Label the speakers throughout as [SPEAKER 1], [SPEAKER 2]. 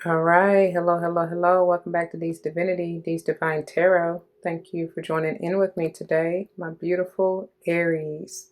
[SPEAKER 1] All right. Hello, hello, hello. Welcome back to These Divinity, These Divine Tarot. Thank you for joining in with me today, my beautiful Aries.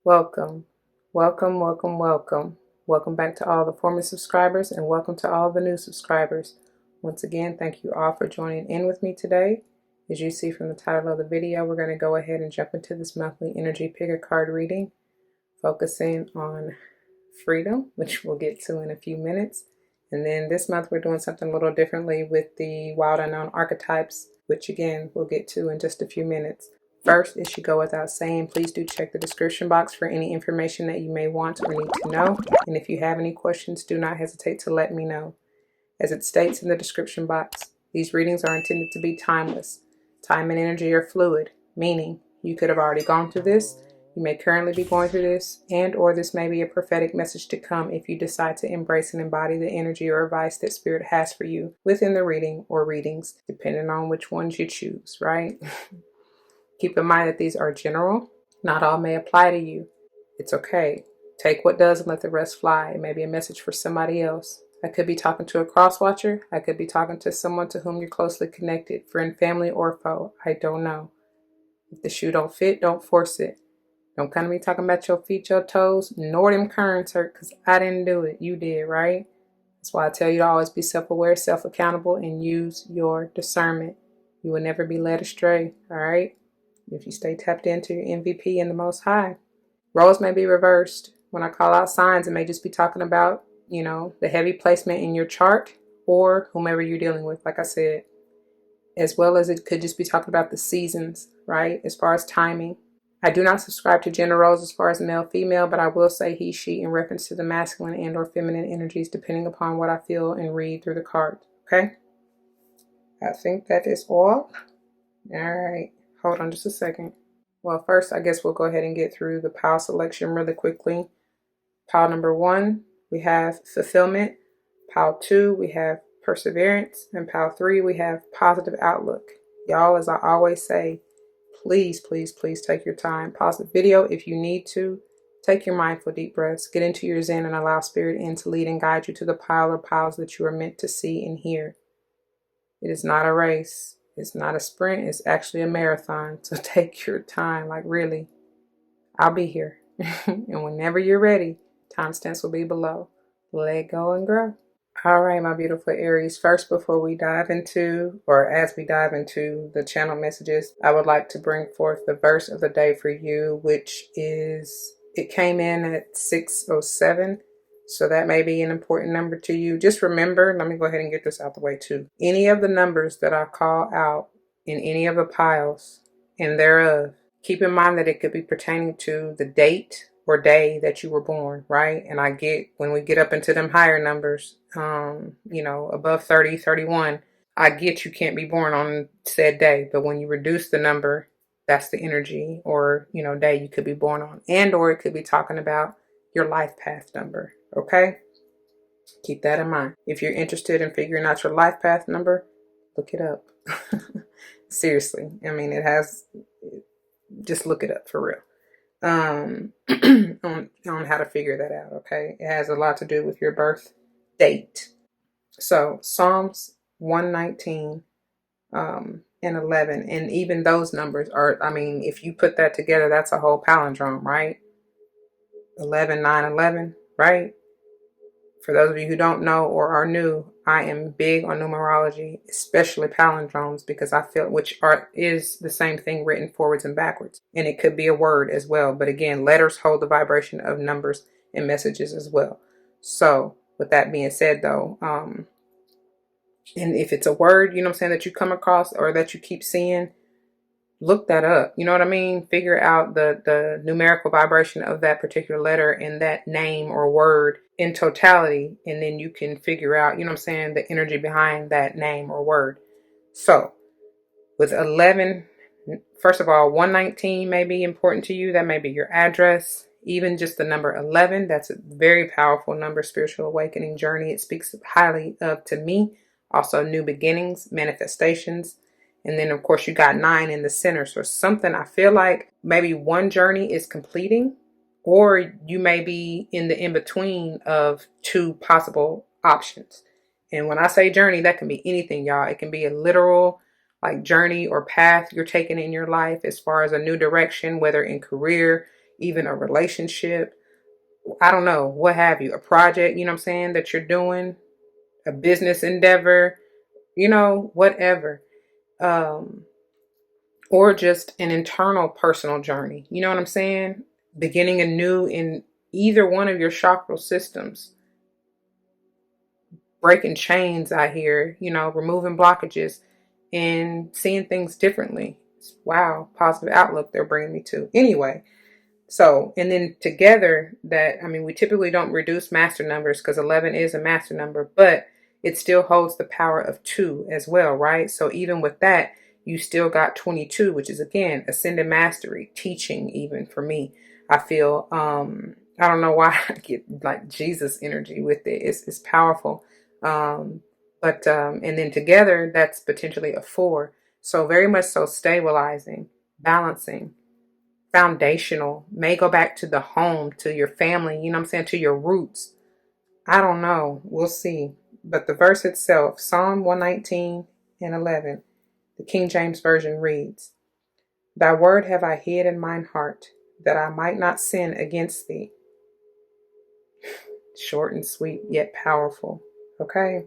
[SPEAKER 1] Welcome, welcome, welcome, welcome. Welcome back to all the former subscribers and welcome to all the new subscribers. Once again, thank you all for joining in with me today. As you see from the title of the video, we're going to go ahead and jump into this monthly energy pick a card reading, focusing on freedom, which we'll get to in a few minutes. And then this month we're doing something a little differently with the Wild Unknown Archetypes, which again we'll get to in just a few minutes. First, it should go without saying, please do check the description box for any information that you may want or need to know. And if you have any questions, do not hesitate to let me know. As it states in the description box, these readings are intended to be timeless. Time and energy are fluid, meaning you could have already gone through this, you may currently be going through this, and or this may be a prophetic message to come if you decide to embrace and embody the energy or advice that Spirit has for you within the reading or readings, depending on which ones you choose, right? Keep in mind that these are general. Not all may apply to you. It's okay. Take what does and let the rest fly. It may be a message for somebody else. I could be talking to a cross-watcher. I could be talking to someone to whom you're closely connected, friend, family, or foe. I don't know. If the shoe don't fit, don't force it. Don't come to me talking about your feet, your toes, nor them currents hurt, because I didn't do it. You did, right? That's why I tell you to always be self-aware, self-accountable, and use your discernment. You will never be led astray, all right? If you stay tapped into your MVP and the Most High. Roles may be reversed. When I call out signs, it may just be talking about, the heavy placement in your chart or whomever you're dealing with, like I said. As well as it could just be talking about the seasons, right? As far as timing. I do not subscribe to gender roles as far as male, female, but I will say he, she in reference to the masculine and or feminine energies depending upon what I feel and read through the cards, okay? I think that is all. All right. Hold on just a second. Well, first, I guess we'll go ahead and get through the pile selection really quickly. Pile number 1, we have fulfillment. Pile 2, we have perseverance. And pile 3, we have positive outlook. Y'all, as I always say, please, please, please take your time. Pause the video if you need to. Take your mindful deep breaths. Get into your zen and allow Spirit in to lead and guide you to the pile or piles that you are meant to see and hear. It is not a race. It's not a sprint. It's actually a marathon. So take your time. Like, really, I'll be here. And whenever you're ready, timestamps will be below. Let go and grow. All right, my beautiful Aries. First, before we dive into, or as we dive into the channel messages, I would like to bring forth the verse of the day for you, which is, it came in at 6:07. So that may be an important number to you. Just remember, let me go ahead and get this out the way too. Any of the numbers that I call out in any of the piles and thereof, keep in mind that it could be pertaining to the date or day that you were born, right? And I get, when we get up into them higher numbers, above 30, 31, I get you can't be born on said day. But when you reduce the number, that's the energy or, day you could be born on. And or it could be talking about your life path number. Okay? Keep that in mind. If you're interested in figuring out your life path number, look it up. Seriously. I mean, just look it up for real. On how to figure that out, okay? It has a lot to do with your birth date. So, Psalms 119 and 11, and even those numbers are, if you put that together, that's a whole palindrome, right? 11, 9, 11, right? For those of you who don't know or are new, I am big on numerology, especially palindromes, because I feel is the same thing written forwards and backwards. And it could be a word as well. But again, letters hold the vibration of numbers and messages as well. So with that being said, though, and if it's a word, that you come across or that you keep seeing, look that up. You know what I mean? Figure out the numerical vibration of that particular letter and that name or word in totality. And then you can figure out, the energy behind that name or word. So with 11, First of all, 119 may be important to you. That may be your address. Even just the number 11, that's a very powerful number, spiritual awakening journey. It speaks highly of to me. Also, new beginnings, manifestations. And then, of course, you got 9 in the center. So something I feel like maybe one journey is completing, or you may be in the in-between of 2 possible options. And when I say journey, that can be anything, y'all. It can be a literal like journey or path you're taking in your life as far as a new direction, whether in career, even a relationship, I don't know, what have you, a project, you know what I'm saying, that you're doing, a business endeavor, whatever. Or just an internal personal journey. You know what I'm saying? Beginning anew in either one of your chakral systems. Breaking chains, I hear, removing blockages and seeing things differently. Wow, positive outlook they're bringing me to. Anyway, so, and then together we typically don't reduce master numbers because 11 is a master number, but it still holds the power of 2 as well, right? So even with that, you still got 22, which is again, ascended mastery, teaching even for me. I feel, I don't know why I get like Jesus energy with it. It's powerful. And then together, that's potentially a 4. So very much so stabilizing, balancing, foundational, may go back to the home, to your family, you know what I'm saying, to your roots. I don't know. We'll see. But the verse itself, Psalm 119 and 11, the King James Version reads, Thy word have I hid in mine heart, that I might not sin against thee. Short and sweet, yet powerful. Okay?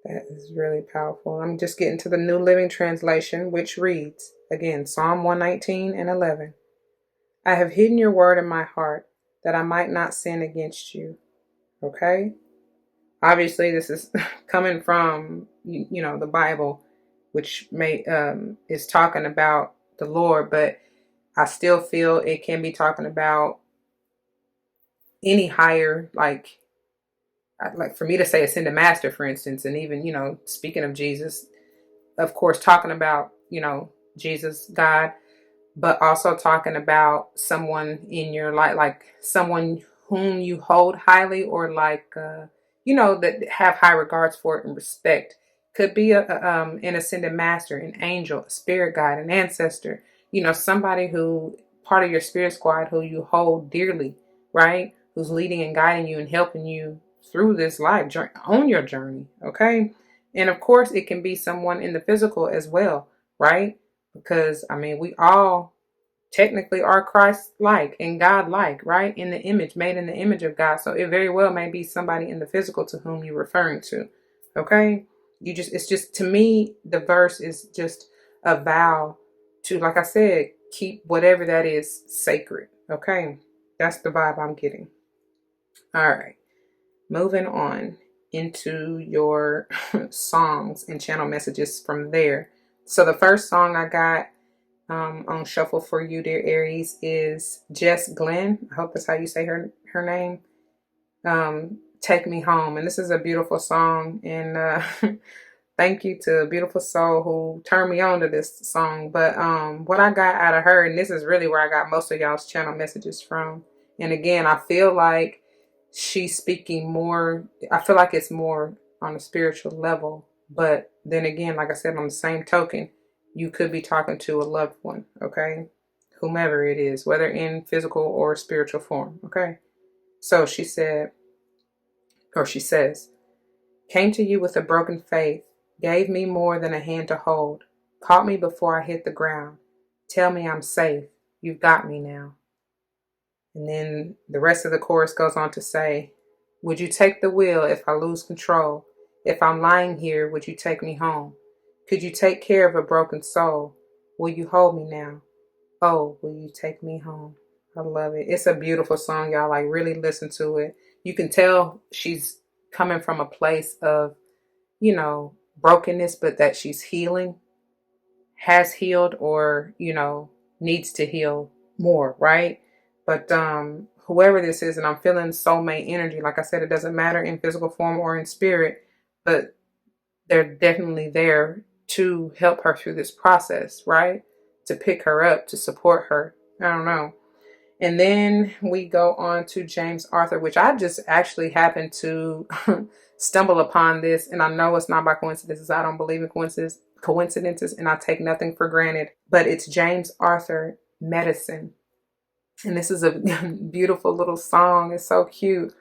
[SPEAKER 1] That is really powerful. I'm just getting to the New Living Translation, which reads, again, Psalm 119 and 11. I have hidden your word in my heart, that I might not sin against you. Okay? Obviously, this is coming from, the Bible, which is talking about the Lord, but I still feel it can be talking about any higher, like for me to say ascended master, for instance, and even, speaking of Jesus, of course, talking about, Jesus, God, but also talking about someone in your life, like someone whom you hold highly, or like, that have high regards for and respect. Could be an ascended master, an angel, a spirit guide, an ancestor, somebody who part of your spirit squad who you hold dearly, right? Who's leading and guiding you and helping you through this life on your journey. Okay. And of course it can be someone in the physical as well, right? Because we all technically are Christ-like and God-like, right? In the image, made in the image of God. So it very well may be somebody in the physical to whom you're referring to. Okay? It's just, to me, the verse is just a vow to, like I said, keep whatever that is sacred. Okay? That's the vibe I'm getting. All right. Moving on into your songs and channel messages from there. So the first song I got on shuffle for you, dear Aries, is Jess Glenn. I hope that's how you say her name. Take Me Home. And this is a beautiful song. And thank you to a beautiful soul who turned me on to this song. But what I got out of her, and this is really where I got most of y'all's channel messages from. And again, I feel like she's speaking more. I feel like it's more on a spiritual level. But then again, like I said, on the same token, you could be talking to a loved one, okay? Whomever it is, whether in physical or spiritual form, okay? So she says, came to you with a broken faith, gave me more than a hand to hold, caught me before I hit the ground. Tell me I'm safe. You've got me now. And then the rest of the chorus goes on to say, would you take the wheel if I lose control? If I'm lying here, would you take me home? Could you take care of a broken soul? Will you hold me now? Oh, will you take me home? I love it. It's a beautiful song, y'all. Like, really listen to it. You can tell she's coming from a place of, brokenness, but that she's healing, has healed, or, needs to heal more, right? But whoever this is, and I'm feeling soulmate energy. Like I said, it doesn't matter in physical form or in spirit, but they're definitely there to help her through this process, right? To pick her up, to support her. I don't know. And then we go on to James Arthur, which I just actually happened to stumble upon this. And I know it's not by coincidence. I don't believe in coincidences, and I take nothing for granted. But it's James Arthur, Medicine. And this is a beautiful little song. It's so cute.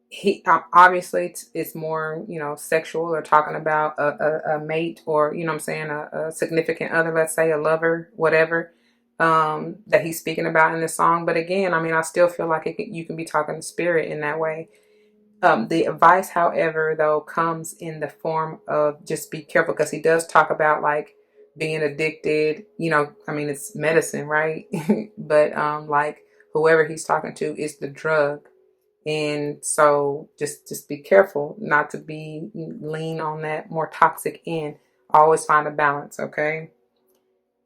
[SPEAKER 1] He obviously it's more, sexual, or talking about a mate, or, I'm saying, a significant other, let's say a lover, whatever, that he's speaking about in this song. But again, I still feel like you can be talking to spirit in that way. The advice, however, though, comes in the form of just be careful, because he does talk about like being addicted, it's medicine, right? But like whoever he's talking to is the drug. And so just be careful not to be lean on that more toxic end. Always find a balance, okay?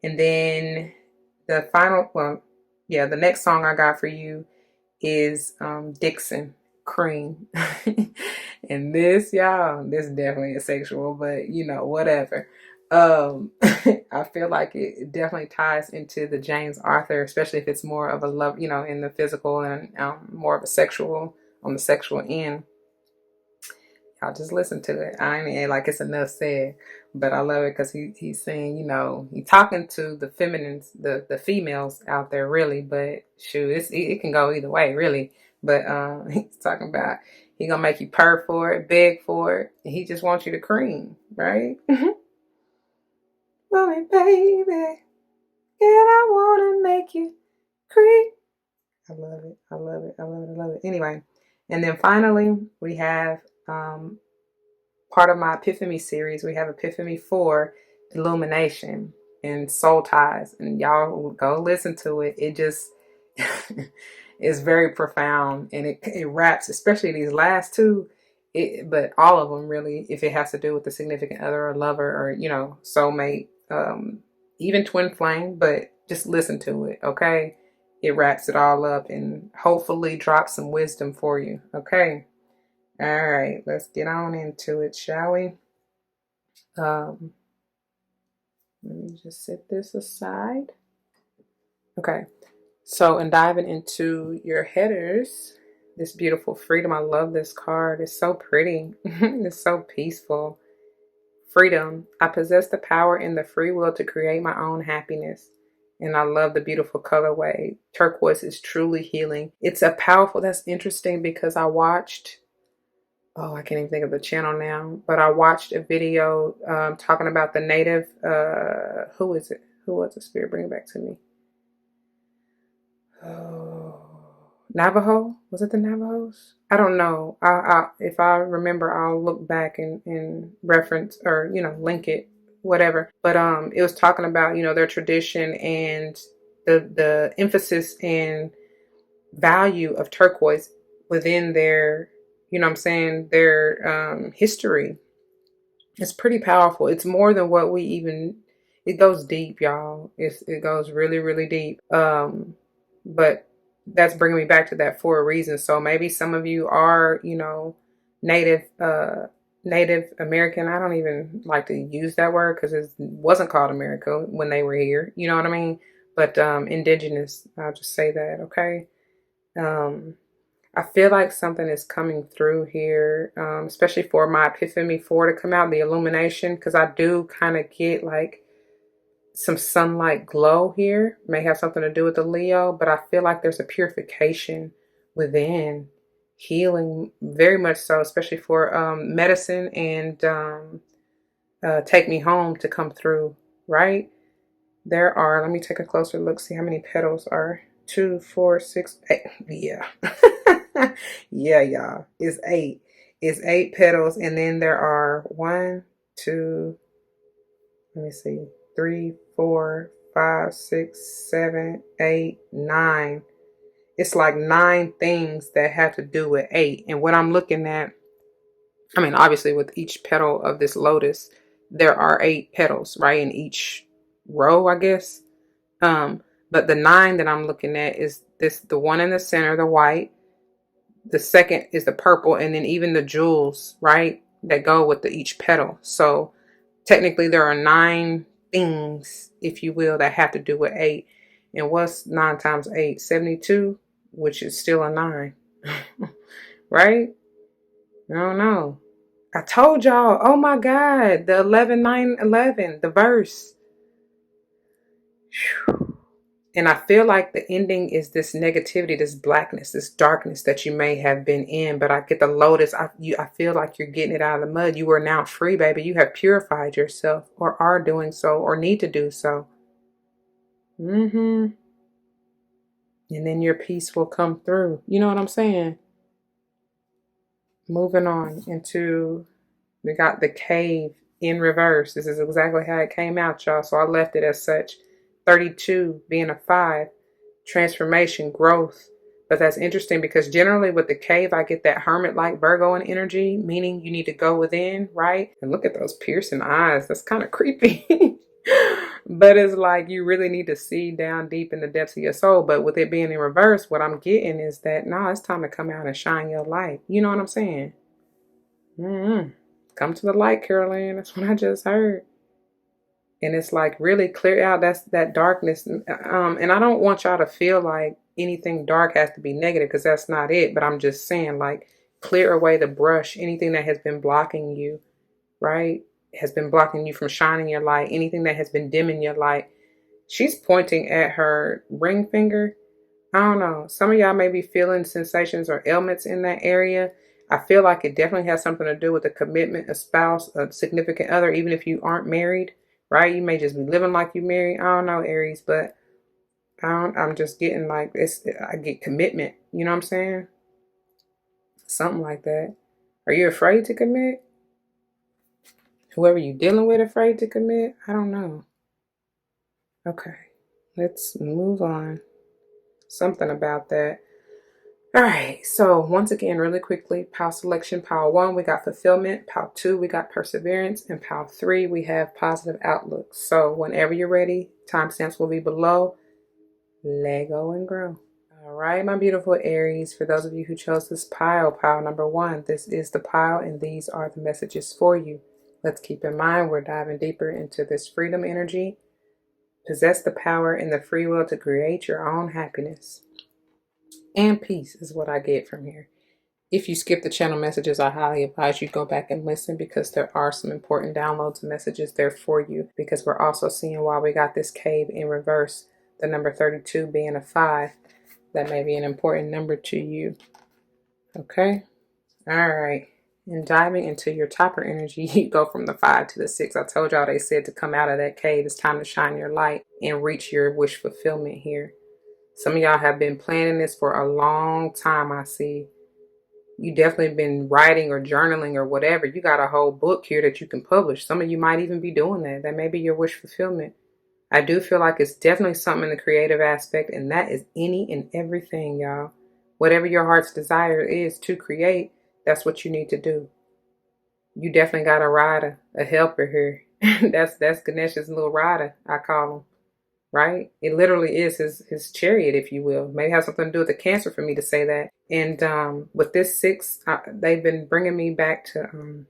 [SPEAKER 1] And then the next song I got for you is Dixon, Cream. And this, y'all, this definitely is sexual, but whatever. I feel like it definitely ties into the James Arthur, especially if it's more of a love, in the physical, and more of a sexual, on the sexual end. Y'all just listen to it. I ain't like it's enough said, but I love it because he's saying, he's talking to the feminines, the females out there, really. But shoot, it can go either way, really. But he's talking about he gonna make you purr for it, beg for it, and he just wants you to cream, right? Well, baby, and I wanna make you cream. I love it. I love it. I love it. I love it. Anyway, and then finally we have part of my Epiphany series. We have Epiphany 4, Illumination and Soul Ties, and y'all go listen to it. It just is very profound, and it wraps, especially these last two. But all of them really, if it has to do with the significant other or lover or soulmate, even twin flame. But just listen to it, okay? It wraps it all up and hopefully drops some wisdom for you, okay? All right, let's get on into it, shall we? Let me just set this aside. Okay, so in diving into your headers, this beautiful freedom. I love this card. It's so pretty. It's so peaceful. Freedom. I possess the power and the free will to create my own happiness. And I love the beautiful colorway. Turquoise is truly healing. It's a powerful, that's interesting because I watched, I can't even think of the channel now, but I watched a video talking about the native, who is it? Who was the spirit? Bring it back to me. Oh, Navajo? Was it the Navajos? I don't know. If I remember, I'll look back and reference, or link it, whatever. But it was talking about their tradition and the emphasis and value of turquoise within their their history. It's pretty powerful. It's more than what we even. It goes deep, y'all. It goes really, really deep. But that's bringing me back to that for a reason. So maybe some of you are, Native American. I don't even like to use that word because it wasn't called America when they were here. You know what I mean? But indigenous, I'll just say that, okay? I feel like something is coming through here, especially for my Epiphany 4 to come out, the illumination, because I do kind of get like some sunlight glow here. May have something to do with the Leo, but I feel like there's a purification within, healing very much so, especially for medicine and take me home to come through, right? There are, let me take a closer look, see how many petals are. 2, 4, 6, 8. Yeah. Yeah, y'all. It's 8. It's 8 petals, and then there are 1, 2, let me see, 3, 4, 5, 6, 7, 8, 9. It's like 9 things that have to do with 8. And what I'm looking at, obviously with each petal of this lotus, there are 8 petals, right? In each row, I guess. But the 9 that I'm looking at is the one in the center, the white. The second is the purple, and then even the jewels, right, that go with each petal. So technically there are 9 things, if you will, that have to do with 8. And what's 9 times 8? 72, which is still a 9. Right? I don't know. I told y'all, oh my God, the 11, 9, 11, the verse. Whew. And I feel like the ending is this negativity, this blackness, this darkness that you may have been in. But I get the lotus. I feel like you're getting it out of the mud. You are now free, baby. You have purified yourself, or are doing so, or need to do so. And then your peace will come through. You know what I'm saying? Moving on into, we got the cave in reverse. This is exactly how it came out, y'all. So I left it as such. 32 being a 5, transformation, growth. But that's interesting because generally with the cave, I get that hermit-like Virgo energy, meaning you need to go within, right? And look at those piercing eyes. That's kind of creepy. But it's like you really need to see down deep in the depths of your soul. But with it being in reverse, what I'm getting is that, nah, it's time to come out and shine your light. You know what I'm saying? Come to the light, Caroline. That's what I just heard. And it's like really clear out that darkness. And I don't want y'all to feel like anything dark has to be negative, because that's not it. But I'm just saying, like, clear away the brush, anything that has been blocking you, right? Has been blocking you from shining your light, anything that has been dimming your light. She's pointing at her ring finger. I don't know. Some of y'all may be feeling sensations or ailments in that area. I feel like it definitely has something to do with a commitment, a spouse, a significant other, even if you aren't married. Right? You may just be living like you married. I don't know, Aries, but I'm just getting like this. I get commitment. You know what I'm saying? Something like that. Are you afraid to commit? Whoever you're dealing with afraid to commit? I don't know. Okay. Let's move on. Something about that. All right, so once again, really quickly, pile selection, pile 1, we got fulfillment, pile 2, we got perseverance, and pile 3, we have positive outlook. So whenever you're ready, timestamps will be below. Let go and grow. All right, my beautiful Aries, for those of you who chose this pile number 1, this is the pile, and these are the messages for you. Let's keep in mind, we're diving deeper into this freedom energy. Possess the power and the free will to create your own happiness. And peace is what I get from here. If you skip the channel messages, I highly advise you go back and listen, because there are some important downloads and messages there for you, because we're also seeing why we got this cave in reverse, the number 32 being a 5. That may be an important number to you. Okay? All right. And diving into your topper energy, you go from the 5 to the 6. I told y'all they said to come out of that cave. It's time to shine your light and reach your wish fulfillment here. Some of y'all have been planning this for a long time, I see. You definitely been writing or journaling or whatever. You got a whole book here that you can publish. Some of you might even be doing that. That may be your wish fulfillment. I do feel like it's definitely something in the creative aspect, and that is any and everything, y'all. Whatever your heart's desire is to create, that's what you need to do. You definitely got a rider, a helper here. That's Ganesha's little rider, I call him. Right? It literally is his chariot, if you will. May have something to do with the Cancer for me to say that. And with this 6, they've been bringing me back to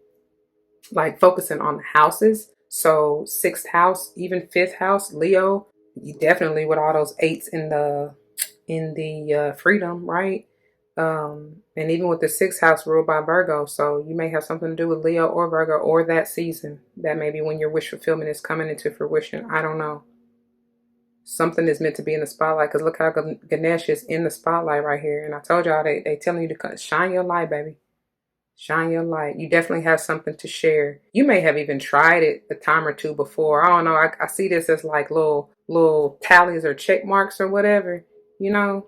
[SPEAKER 1] like focusing on the houses. So 6th house, even 5th house, Leo. You definitely with all those 8s in the freedom, right? And even with the 6th house ruled by Virgo. So you may have something to do with Leo or Virgo, or that season. That may be when your wish fulfillment is coming into fruition. I don't know. Something is meant to be in the spotlight, because look how Ganesha is in the spotlight right here. And I told y'all, they telling you to shine your light, baby. Shine your light. You definitely have something to share. You may have even tried it a time or two before. I don't know. I see this as like little tallies or check marks or whatever, you know,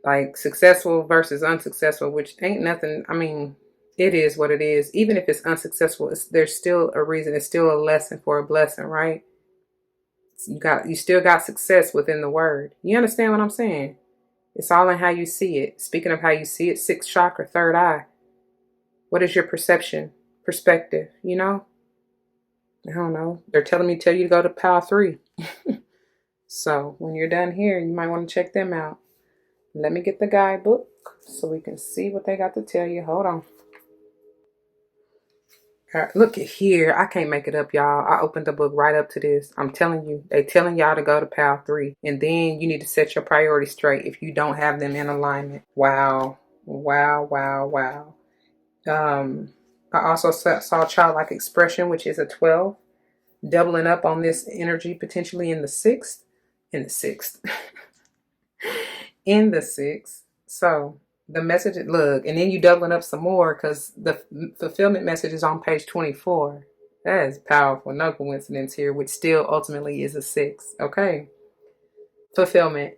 [SPEAKER 1] like successful versus unsuccessful, which ain't nothing. I mean, it is what it is. Even if it's unsuccessful, there's still a reason. It's still a lesson for a blessing, right? You still got success within the word. You understand what I'm saying? It's all in how you see it. Speaking of how you see it, 6th chakra, 3rd eye. What is your perception, perspective? You know? I don't know. They're telling me to tell you to go to pile 3. So when you're done here, you might want to check them out. Let me get the guidebook so we can see what they got to tell you. Hold on. Look at here. I can't make it up, y'all. I opened the book right up to this. I'm telling you, they telling y'all to go to pile 3. And then you need to set your priorities straight if you don't have them in alignment. Wow. Wow, wow, wow. I also saw childlike expression, which is a 12. Doubling up on this energy potentially in the 6th. In the 6th. In the 6th. So the message, look, and then you doubling up some more because the fulfillment message is on page 24. That is powerful. No coincidence here, which still ultimately is a 6. Okay. Fulfillment.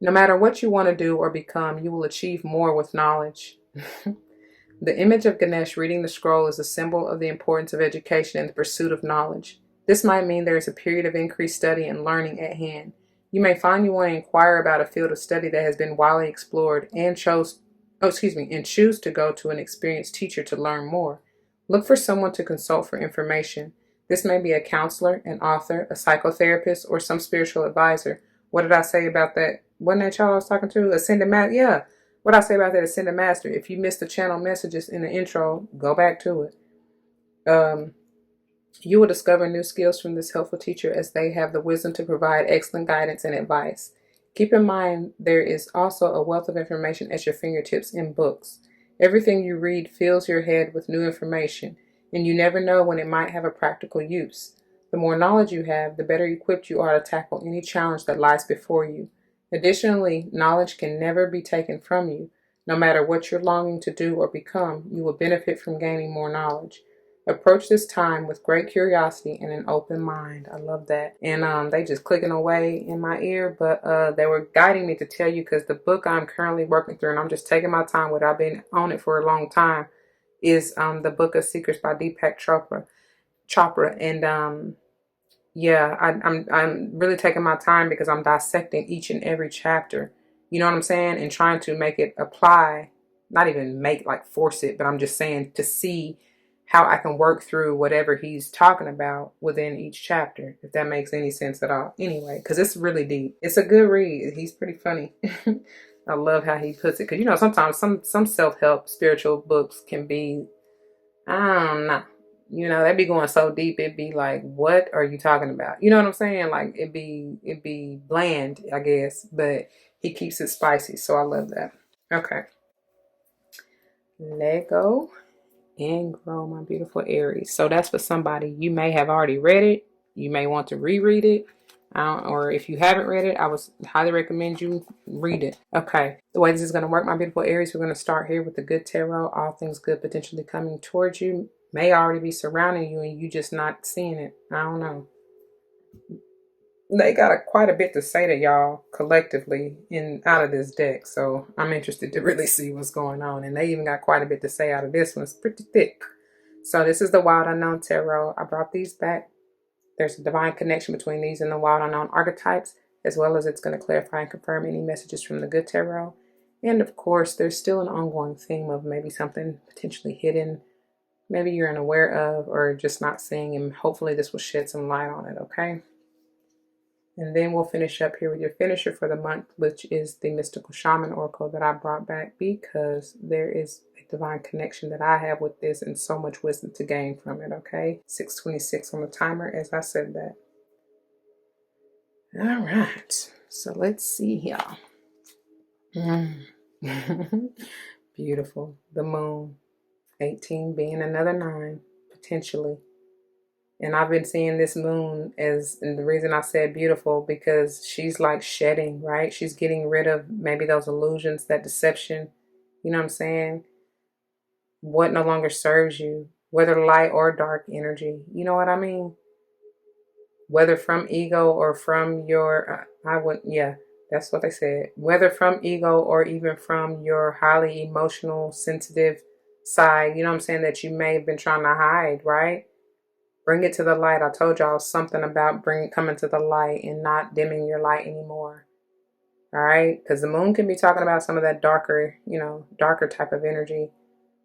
[SPEAKER 1] No matter what you want to do or become, you will achieve more with knowledge. The image of Ganesha reading the scroll is a symbol of the importance of education and the pursuit of knowledge. This might mean there is a period of increased study and learning at hand. You may find you want to inquire about a field of study that has been widely explored and choose to go to an experienced teacher to learn more. Look for someone to consult for information. This may be a counselor, an author, a psychotherapist, or some spiritual advisor. What did I say about that? Wasn't that y'all I was talking to? Ascended Master? Yeah. What I say about that Ascended Master? If you missed the channel messages in the intro, go back to it. You will discover new skills from this helpful teacher as they have the wisdom to provide excellent guidance and advice. Keep in mind there is also a wealth of information at your fingertips in books. Everything you read fills your head with new information, and you never know when it might have a practical use. The more knowledge you have, the better equipped you are to tackle any challenge that lies before you. Additionally, knowledge can never be taken from you. No matter what you're longing to do or become, you will benefit from gaining more knowledge. Approach this time with great curiosity and an open mind. I love that. And they just clicking away in my ear, but they were guiding me to tell you because the book I'm currently working through, and I'm just taking my time with, I've been on it for a long time, is the Book of Secrets by Deepak Chopra. And yeah, I'm really taking my time because I'm dissecting each and every chapter. You know what I'm saying? And trying to make it apply, not even make like force it, but I'm just saying to see how I can work through whatever he's talking about within each chapter, if that makes any sense at all. Anyway, because it's really deep. It's a good read. He's pretty funny. I love how he puts it. Because, you know, sometimes some self-help spiritual books can be, I don't know. You know, they'd be going so deep, it'd be like, what are you talking about? You know what I'm saying? Like, it'd be bland, I guess. But he keeps it spicy, so I love that. Okay. Let go and grow, my beautiful Aries. So that's for somebody. You may have already read it. You may want to reread it. Or if you haven't read it, I would highly recommend you read it. Okay. The way this is going to work, my beautiful Aries, we're going to start here with the good tarot. All things good potentially coming towards you. May already be surrounding you and you just not seeing it. I don't know. They got quite a bit to say to y'all collectively out of this deck. So I'm interested to really see what's going on. And they even got quite a bit to say out of this one. It's pretty thick. So this is the Wild Unknown Tarot. I brought these back. There's a divine connection between these and the Wild Unknown Archetypes, as well as it's going to clarify and confirm any messages from the good tarot. And of course, there's still an ongoing theme of maybe something potentially hidden, maybe you're unaware of or just not seeing, and hopefully this will shed some light on it, okay? And then we'll finish up here with your finisher for the month, which is the Mystical Shaman Oracle that I brought back because there is a divine connection that I have with this and so much wisdom to gain from it, okay? 6:26 on the timer as I said that. All right, so let's see here. Beautiful. The moon. 18 being another 9, potentially. And I've been seeing this moon and the reason I said beautiful, because she's like shedding, right? She's getting rid of maybe those illusions, that deception, you know what I'm saying? What no longer serves you, whether light or dark energy, you know what I mean? Whether from ego or from your, that's what they said. Whether from ego or even from your highly emotional, sensitive side, you know what I'm saying, that you may have been trying to hide, right? Bring it to the light. I told y'all something about coming to the light and not dimming your light anymore. All right? Because the moon can be talking about some of that darker, darker type of energy.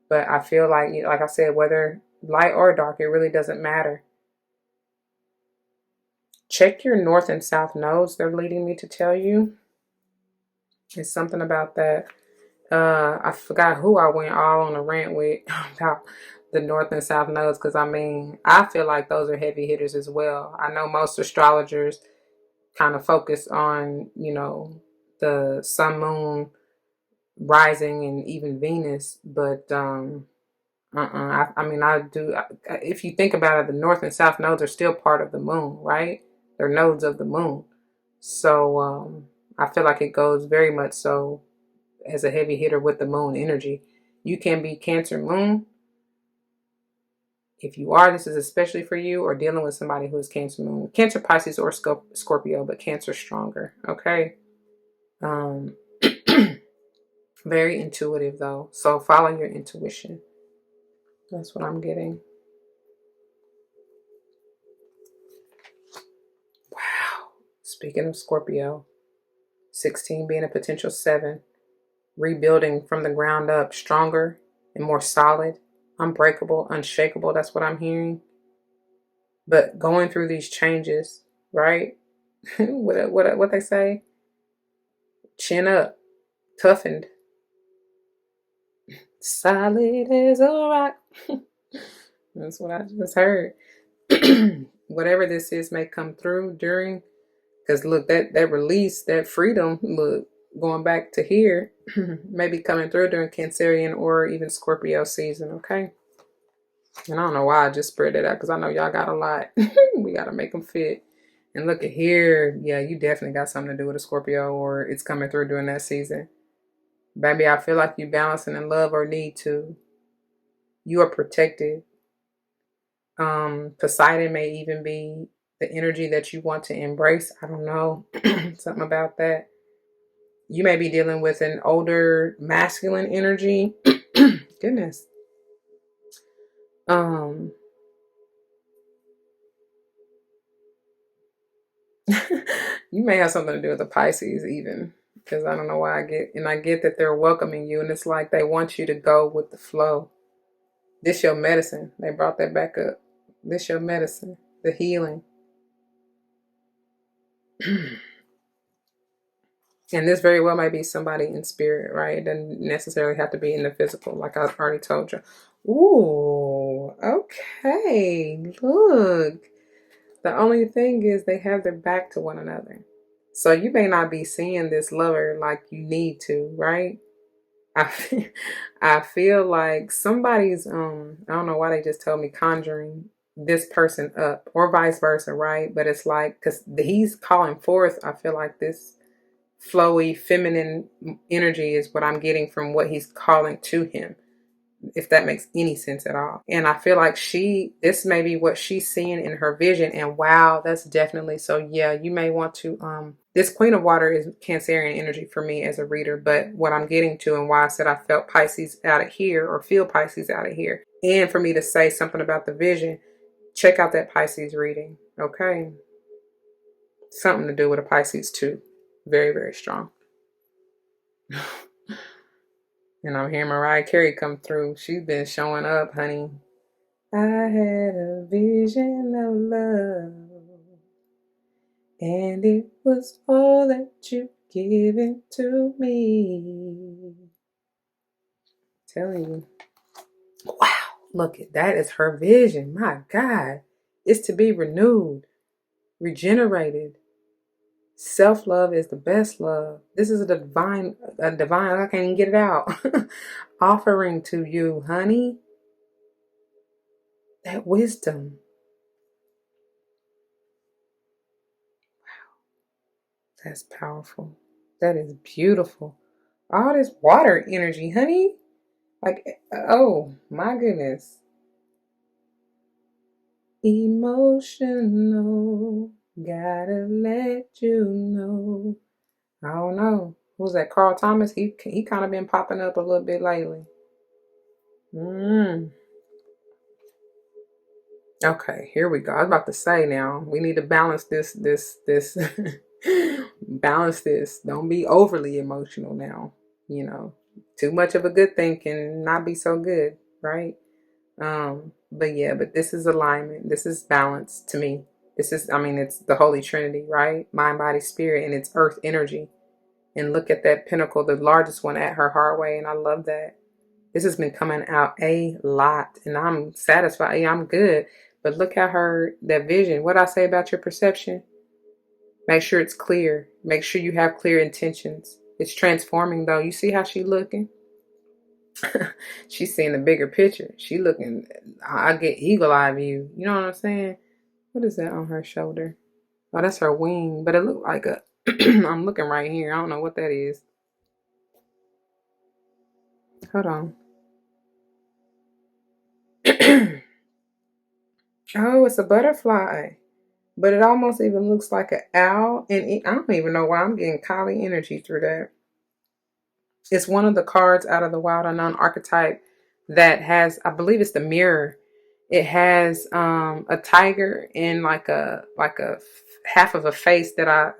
[SPEAKER 1] But I feel like I said, whether light or dark, it really doesn't matter. Check your north and south nodes. They're leading me to tell you. It's something about that. I forgot who I went all on a rant with about, the north and south nodes, because I mean, I feel like those are heavy hitters as well. I know most astrologers kind of focus on, the sun, moon, rising, and even Venus, but I mean, I do. If you think about it, the north and south nodes are still part of the moon, right? They're nodes of the moon. So I feel like it goes very much so as a heavy hitter with the moon energy. You can be Cancer moon. If you are, this is especially for you, or dealing with somebody who is Cancer moon, Cancer, Pisces, or Scorpio, but Cancer stronger. Okay. Um, very intuitive though. So follow your intuition. That's what I'm getting. Wow. Speaking of Scorpio, 16 being a potential 7, rebuilding from the ground up, stronger and more solid, unbreakable, unshakable. That's what I'm hearing. But going through these changes, right? what they say? Chin up, toughened, solid as a rock. That's what I just heard. Whatever this is may come through during, because look, that release, that freedom, look, going back to here, maybe coming through during Cancerian or even Scorpio season, okay? And I don't know why I just spread it out, because I know y'all got a lot. We got to make them fit. And look at here. Yeah, you definitely got something to do with a Scorpio, or it's coming through during that season. Baby, I feel like you're balancing in love or need to. You are protected. Poseidon may even be the energy that you want to embrace. I don't know. Something about that. You may be dealing with an older masculine energy. Goodness. You may have something to do with the Pisces even, because I don't know why I get that they're welcoming you, and it's like they want you to go with the flow. This your medicine. They brought that back up. This your medicine, the healing. And this very well might be somebody in spirit, right? It doesn't necessarily have to be in the physical, like I already told you. Ooh, okay. Look. The only thing is they have their back to one another. So you may not be seeing this lover like you need to, right? I feel like somebody's, I don't know why they just told me conjuring this person up, or vice versa, right? But it's like, because he's calling forth, I feel like this flowy feminine energy is what I'm getting from what he's calling to him, if that makes any sense at all. And I feel like this may be what she's seeing in her vision. And wow, that's definitely, so yeah, you may want to, this Queen of Water is Cancerian energy for me as a reader, but what I'm getting to, and why I said I felt Pisces out of here, or feel Pisces out of here, and for me to say something about the vision, check out that Pisces reading, okay? Something to do with a Pisces too. Very, very strong. And I'm hearing Mariah Carey come through. She's been showing up, honey. I had a vision of love, and it was all that you've given to me. Telling you. Wow, look at that. Is her vision. My God. It's to be renewed, regenerated. Self-love is the best love. This is a divine, I can't even get it out, offering to you, honey. That wisdom. Wow. That's powerful. That is beautiful. All this water energy, honey. Like, oh my goodness. Emotional. Gotta let you know. I don't know. Who's that? Carl Thomas? He kind of been popping up a little bit lately. Okay, here we go. I was about to say now, we need to balance this balance this. Don't be overly emotional now. Too much of a good thing can not be so good, right? But this is alignment. This is balance to me. It's the Holy Trinity, right? Mind, body, spirit, and it's earth energy. And look at that pinnacle, the largest one at her heartway, and I love that. This has been coming out a lot, and I'm satisfied. Yeah, I'm good. But look at that vision. What I say about your perception? Make sure it's clear. Make sure you have clear intentions. It's transforming though. You see how she looking? She's seeing the bigger picture. She looking, I get eagle eye view. You know what I'm saying? What is that on her shoulder? Oh, that's her wing. But it looked like a, I'm looking right here. I don't know what that is. Hold on. Oh, it's a butterfly. But it almost even looks like an owl. And I don't even know why I'm getting Kali energy through that. It's one of the cards out of the Wild Unknown archetype that has, I believe it's the mirror. It has a tiger and like a half of a face that I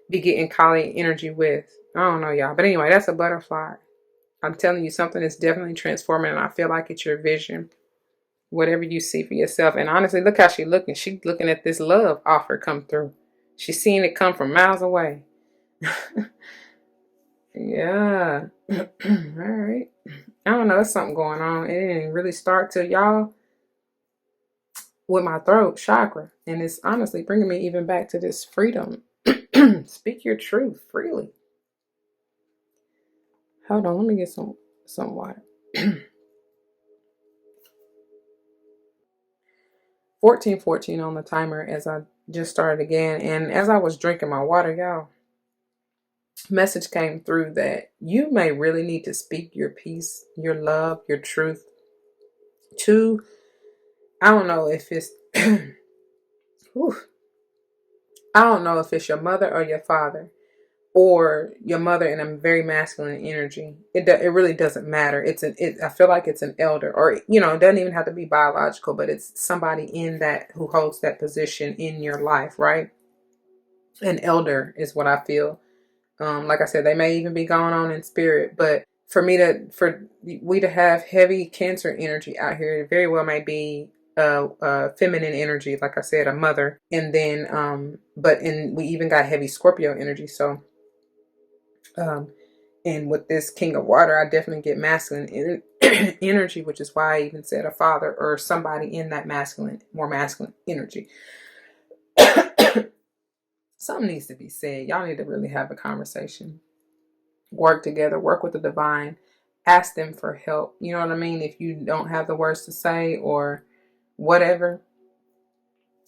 [SPEAKER 1] be getting Kali energy with. I don't know, y'all. But anyway, that's a butterfly. I'm telling you, something is definitely transforming, and I feel like it's your vision. Whatever you see for yourself. And honestly, look how she's looking. She's looking at this love offer come through. She's seeing it come from miles away. Yeah. All right. I don't know. There's something going on. It didn't really start till y'all with my throat chakra. And it's honestly bringing me even back to this freedom. Speak your truth freely. Hold on. Let me get some water. 14:14 on the timer as I just started again. And as I was drinking my water, y'all, message came through that you may really need to speak your peace, your love, your truth to, I don't know if it's, I don't know if it's your mother or your father, or your mother in a very masculine energy. It really doesn't matter. I feel like it's an elder, or it doesn't even have to be biological, but it's somebody in that who holds that position in your life, right? An elder is what I feel. Like I said, they may even be going on in spirit, but for we to have heavy Cancer energy out here, it very well may be feminine energy, like I said, a mother, and then we even got heavy Scorpio energy. So and with this King of Water, I definitely get masculine energy, which is why I even said a father or somebody in that more masculine energy. Something needs to be said. Y'all need to really have a conversation. Work together, work with the divine, ask them for help. You know what I mean? If you don't have the words to say or whatever,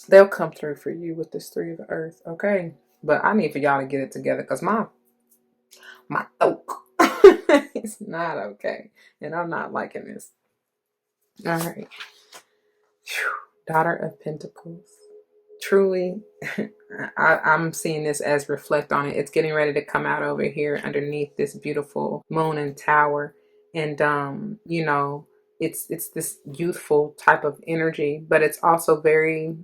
[SPEAKER 1] they'll come through for you with this Three of the Earth, okay? But I need for y'all to get it together because my throat is not okay. And I'm not liking this. All right. Daughter of Pentacles. Truly, I'm seeing this as reflect on it. It's getting ready to come out over here underneath this beautiful moon and tower. And, it's this youthful type of energy, but it's also very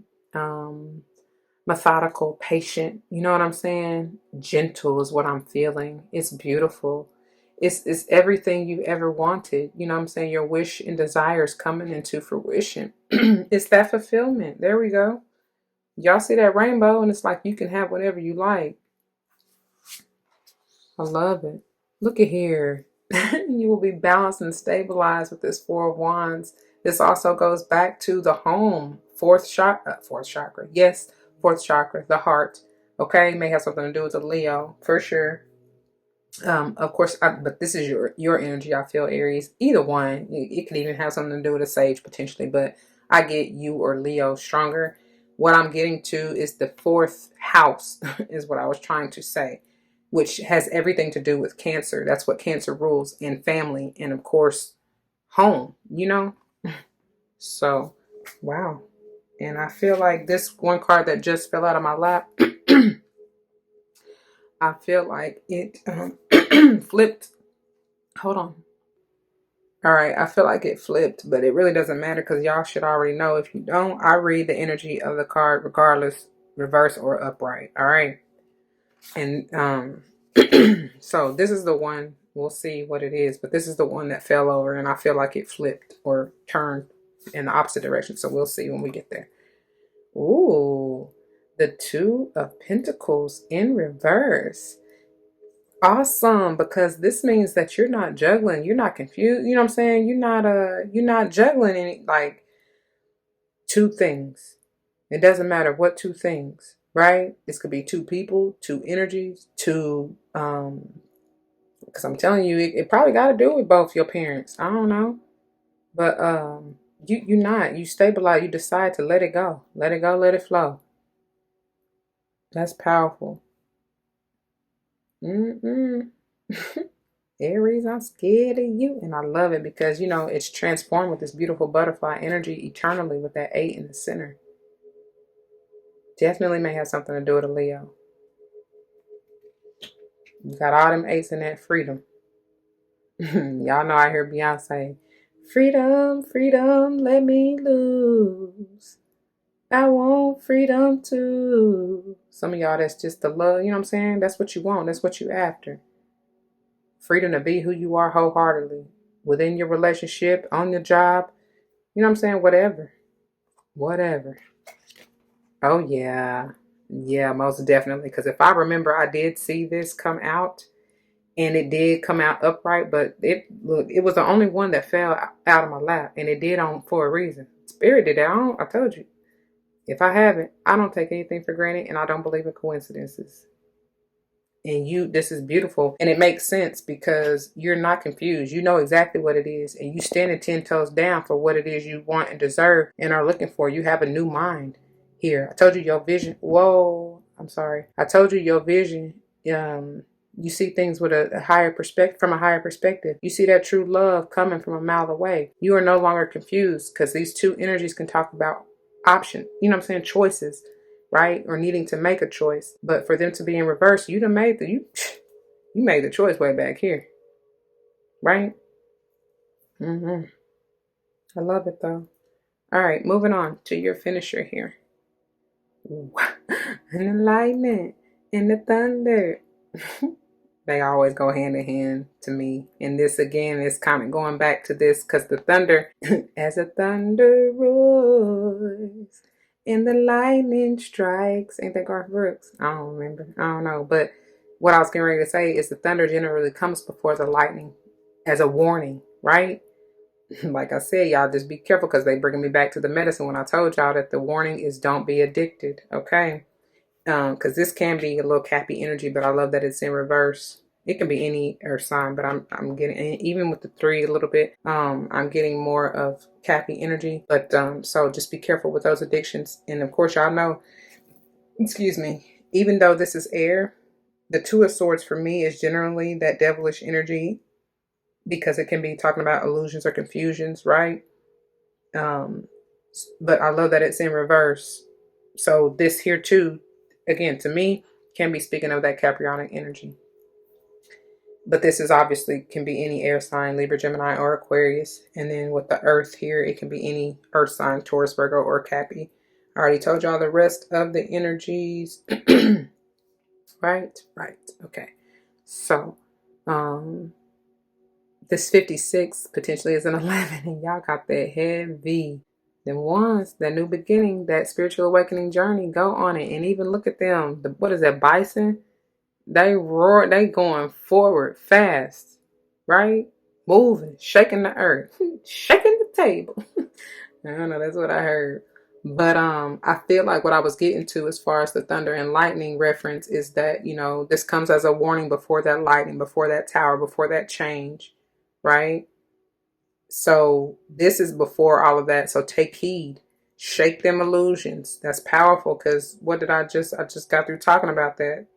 [SPEAKER 1] methodical, patient. You know what I'm saying? Gentle is what I'm feeling. It's beautiful. It's everything you ever wanted. You know what I'm saying? Your wish and desires coming into fruition. It's that fulfillment. There we go. Y'all see that rainbow, and it's like you can have whatever you like. I love it. Look at here. You will be balanced and stabilized with this Four of Wands. This also goes back to the home, fourth chakra. Yes, fourth chakra, the heart. Okay, may have something to do with the Leo for sure. Of course, but this is your energy. I feel Aries. Either one. It could even have something to do with a Sage potentially, but I get you or Leo stronger. What I'm getting to is the fourth house is what I was trying to say, which has everything to do with Cancer. That's what Cancer rules, and family, and of course, home, So, wow. And I feel like this one card that just fell out of my lap, I feel like it flipped. Hold on. All right, I feel like it flipped, but it really doesn't matter because y'all should already know. If you don't, I read the energy of the card regardless, reverse or upright. All right. And so this is the one, we'll see what it is, but this is the one that fell over, and I feel like it flipped or turned in the opposite direction. So we'll see when we get there. Ooh, the Two of Pentacles in reverse. Awesome, because this means that you're not juggling, you're not confused, you know what I'm saying? You're not juggling any like two things. It doesn't matter what two things, right? This could be two people, two energies, two because I'm telling you, it probably got to do with both your parents. I don't know. But you stabilize, you decide to let it go. Let it go, let it flow. That's powerful. Mm-mm. Aries, I'm scared of you. And I love it because, it's transformed with this beautiful butterfly energy eternally with that 8 in the center. Definitely may have something to do with a Leo. You got all them 8s in that freedom. Y'all know I hear Beyonce. Freedom, freedom, let me loose. I want freedom too. Some of y'all, that's just the love, you know what I'm saying? That's what you want. That's what you after. Freedom to be who you are wholeheartedly. Within your relationship, on your job, you know what I'm saying? Whatever. Whatever. Oh, yeah. Yeah, most definitely. Because if I remember, I did see this come out. And it did come out upright. But it was the only one that fell out of my lap. And it did for a reason. Spirit did that. I told you. If I haven't, I don't take anything for granted. And I don't believe in coincidences. And this is beautiful, and it makes sense because you're not confused. You know exactly what it is, and you standing 10 toes down for what it is you want and deserve and are looking for. You have a new mind here. I told you your vision. Whoa, I'm sorry. I told you your vision. You see things with a higher perspective, from a higher perspective. You see that true love coming from a mile away. You are no longer confused because these two energies can talk about option. You know what I'm saying? Choices, right? Or needing to make a choice. But for them to be in reverse, you made the choice way back here, right? I love it though. All right, moving on to your finisher here. And the lightning and the thunder. They always go hand in hand to me. And this again is kind of going back to this because the thunder, as the thunder roars and the lightning strikes. Ain't that Garth Brooks? I don't remember. I don't know. But what I was getting ready to say is the thunder generally comes before the lightning as a warning, right? Like I said, y'all just be careful because they bringing me back to the medicine when I told y'all that the warning is don't be addicted, okay? Because this can be a little Cappy energy, but I love that it's in reverse. It can be any earth sign, but I'm getting, even with the 3 a little bit, I'm getting more of Cappy energy. But so just be careful with those addictions. And of course, y'all know, excuse me, even though this is air, the 2 of Swords for me is generally that devilish energy because it can be talking about illusions or confusions, right? But I love that it's in reverse. So this here too, again, to me, can be speaking of that Caprionic energy. But this is obviously can be any air sign, Libra, Gemini, or Aquarius. And then with the earth here, it can be any earth sign, Taurus, Virgo, or Cappy. I already told y'all the rest of the energies. Right? Right. Okay. So, this 56 potentially is an 11, and y'all got that heavy. Them ones, that new beginning, that spiritual awakening journey, go on it. And even look at them. What is that, bison? They roar, they going forward fast, right? Moving, shaking the earth, shaking the table. I don't know, that's what I heard. But I feel like what I was getting to as far as the thunder and lightning reference is that, this comes as a warning before that lightning, before that tower, before that change, right? So this is before all of that. So take heed. Shake them illusions. That's powerful because what did I just got through talking about that.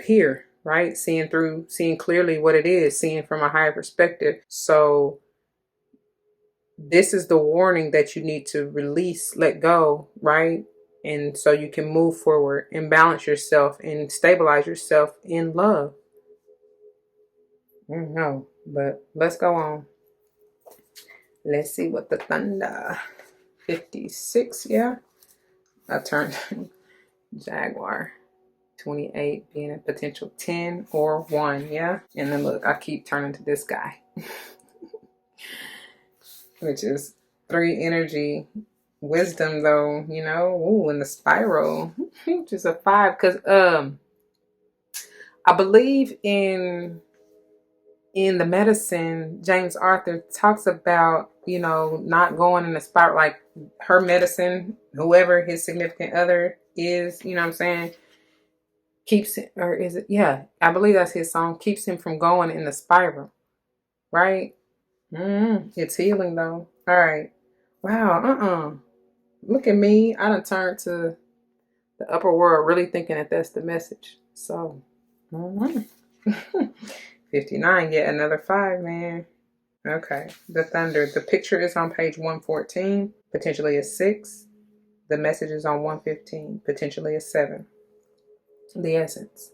[SPEAKER 1] Here, right? Seeing clearly what it is, seeing from a higher perspective. So this is the warning that you need to release, let go, right? And so you can move forward and balance yourself and stabilize yourself in love. No, but let's go on. Let's see what the thunder 56, yeah. I turned Jaguar. 28 being a potential 10 or 1, yeah. And then look, I keep turning to this guy, which is 3 energy. Wisdom though, ooh, in the spiral, which is a 5. Because I believe in the medicine, James Arthur talks about, not going in a spiral, like her medicine, whoever his significant other is, you know what I'm saying, keeps it, or is it, yeah, I believe that's his song, keeps him from going in the spiral, right? It's healing though. All right. Wow, look at me. I done turned to the upper world really thinking that that's the message. So, 59, yet another 5, man. Okay, the thunder. The picture is on page 114, potentially a 6. The message is on 115, potentially a 7. The essence.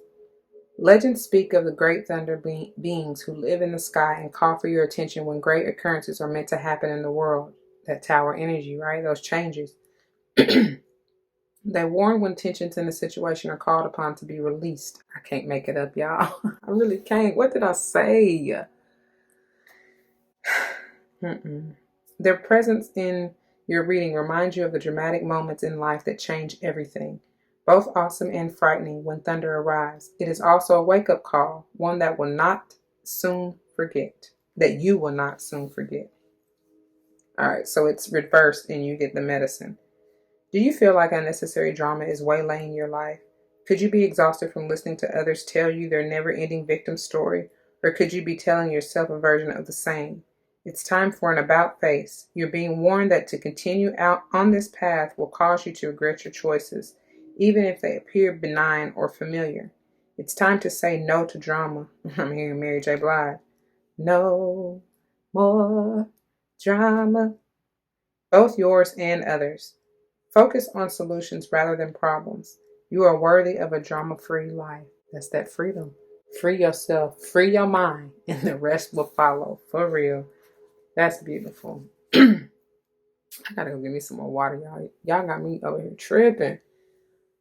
[SPEAKER 1] Legends speak of the great thunder beings who live in the sky and call for your attention when great occurrences are meant to happen in the world. That tower energy, right? Those changes. They warn when tensions in a situation are called upon to be released. I can't make it up, y'all. I really can't. What did I say? Their presence in your reading reminds you of the dramatic moments in life that change everything, both awesome and frightening when thunder arrives. It is also a wake-up call, one that will not soon forget, that you will not soon forget. All right, so it's reversed and you get the medicine. Do you feel like unnecessary drama is waylaying your life? Could you be exhausted from listening to others tell you their never-ending victim story? Or could you be telling yourself a version of the same? It's time for an about face. You're being warned that to continue out on this path will cause you to regret your choices, even if they appear benign or familiar. It's time to say no to drama. I'm hearing Mary J. Blige. No more drama. Both yours and others. Focus on solutions rather than problems. You are worthy of a drama-free life. That's that freedom. Free yourself, free your mind, and the rest will follow. For real. That's beautiful. I gotta go get me some more water, y'all. Y'all got me over here tripping.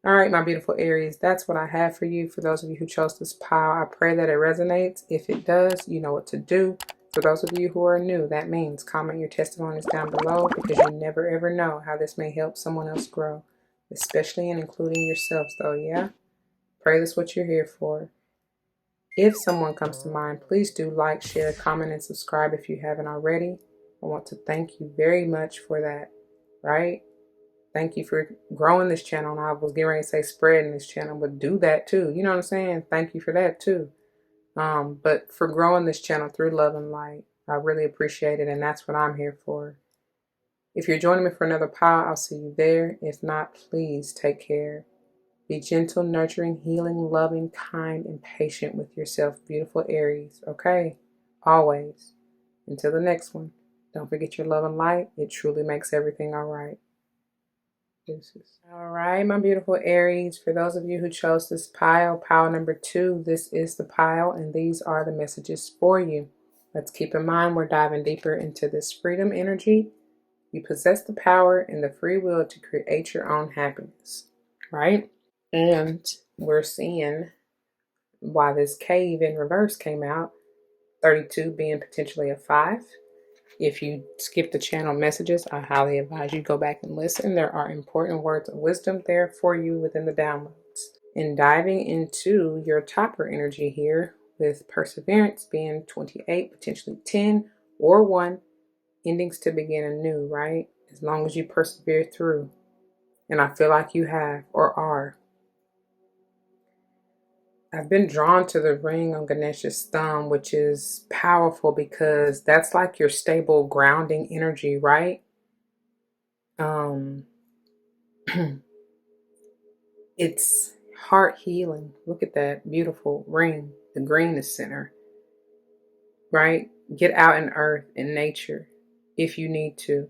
[SPEAKER 1] All right, my beautiful Aries, that's what I have for you. For those of you who chose this pile, I pray that it resonates. If it does, you know what to do. For those of you who are new, that means comment your testimonies down below, because you never ever know how this may help someone else grow, especially in including yourselves though, yeah? Pray that's what you're here for. If someone comes to mind, please do like, share, comment, and subscribe if you haven't already. I want to thank you very much for that, right? Thank you for growing this channel. And I was getting ready to say spreading this channel, but do that too. You know what I'm saying? Thank you for that too. But for growing this channel through love and light, I really appreciate it. And that's what I'm here for. If you're joining me for another pile, I'll see you there. If not, please take care. Be gentle, nurturing, healing, loving, kind, and patient with yourself, beautiful Aries. Okay? Always. Until the next one, don't forget your love and light. It truly makes everything all right. Deuces. All right, my beautiful Aries. For those of you who chose this pile number 2, this is the pile, and these are the messages for you. Let's keep in mind we're diving deeper into this freedom energy. You possess the power and the free will to create your own happiness, right? And we're seeing why this cave in reverse came out, 32 being potentially a 5. If you skip the channel messages, I highly advise you go back and listen. There are important words of wisdom there for you within the downloads. And diving into your topper energy here, with perseverance being 28, potentially 10 or 1, endings to begin anew, right? As long as you persevere through. And I feel like you have or are. I've been drawn to the ring on Ganesha's thumb, which is powerful because that's like your stable grounding energy, right? It's heart healing. Look at that beautiful ring. The green is center, right? Get out in earth, in nature, if you need to.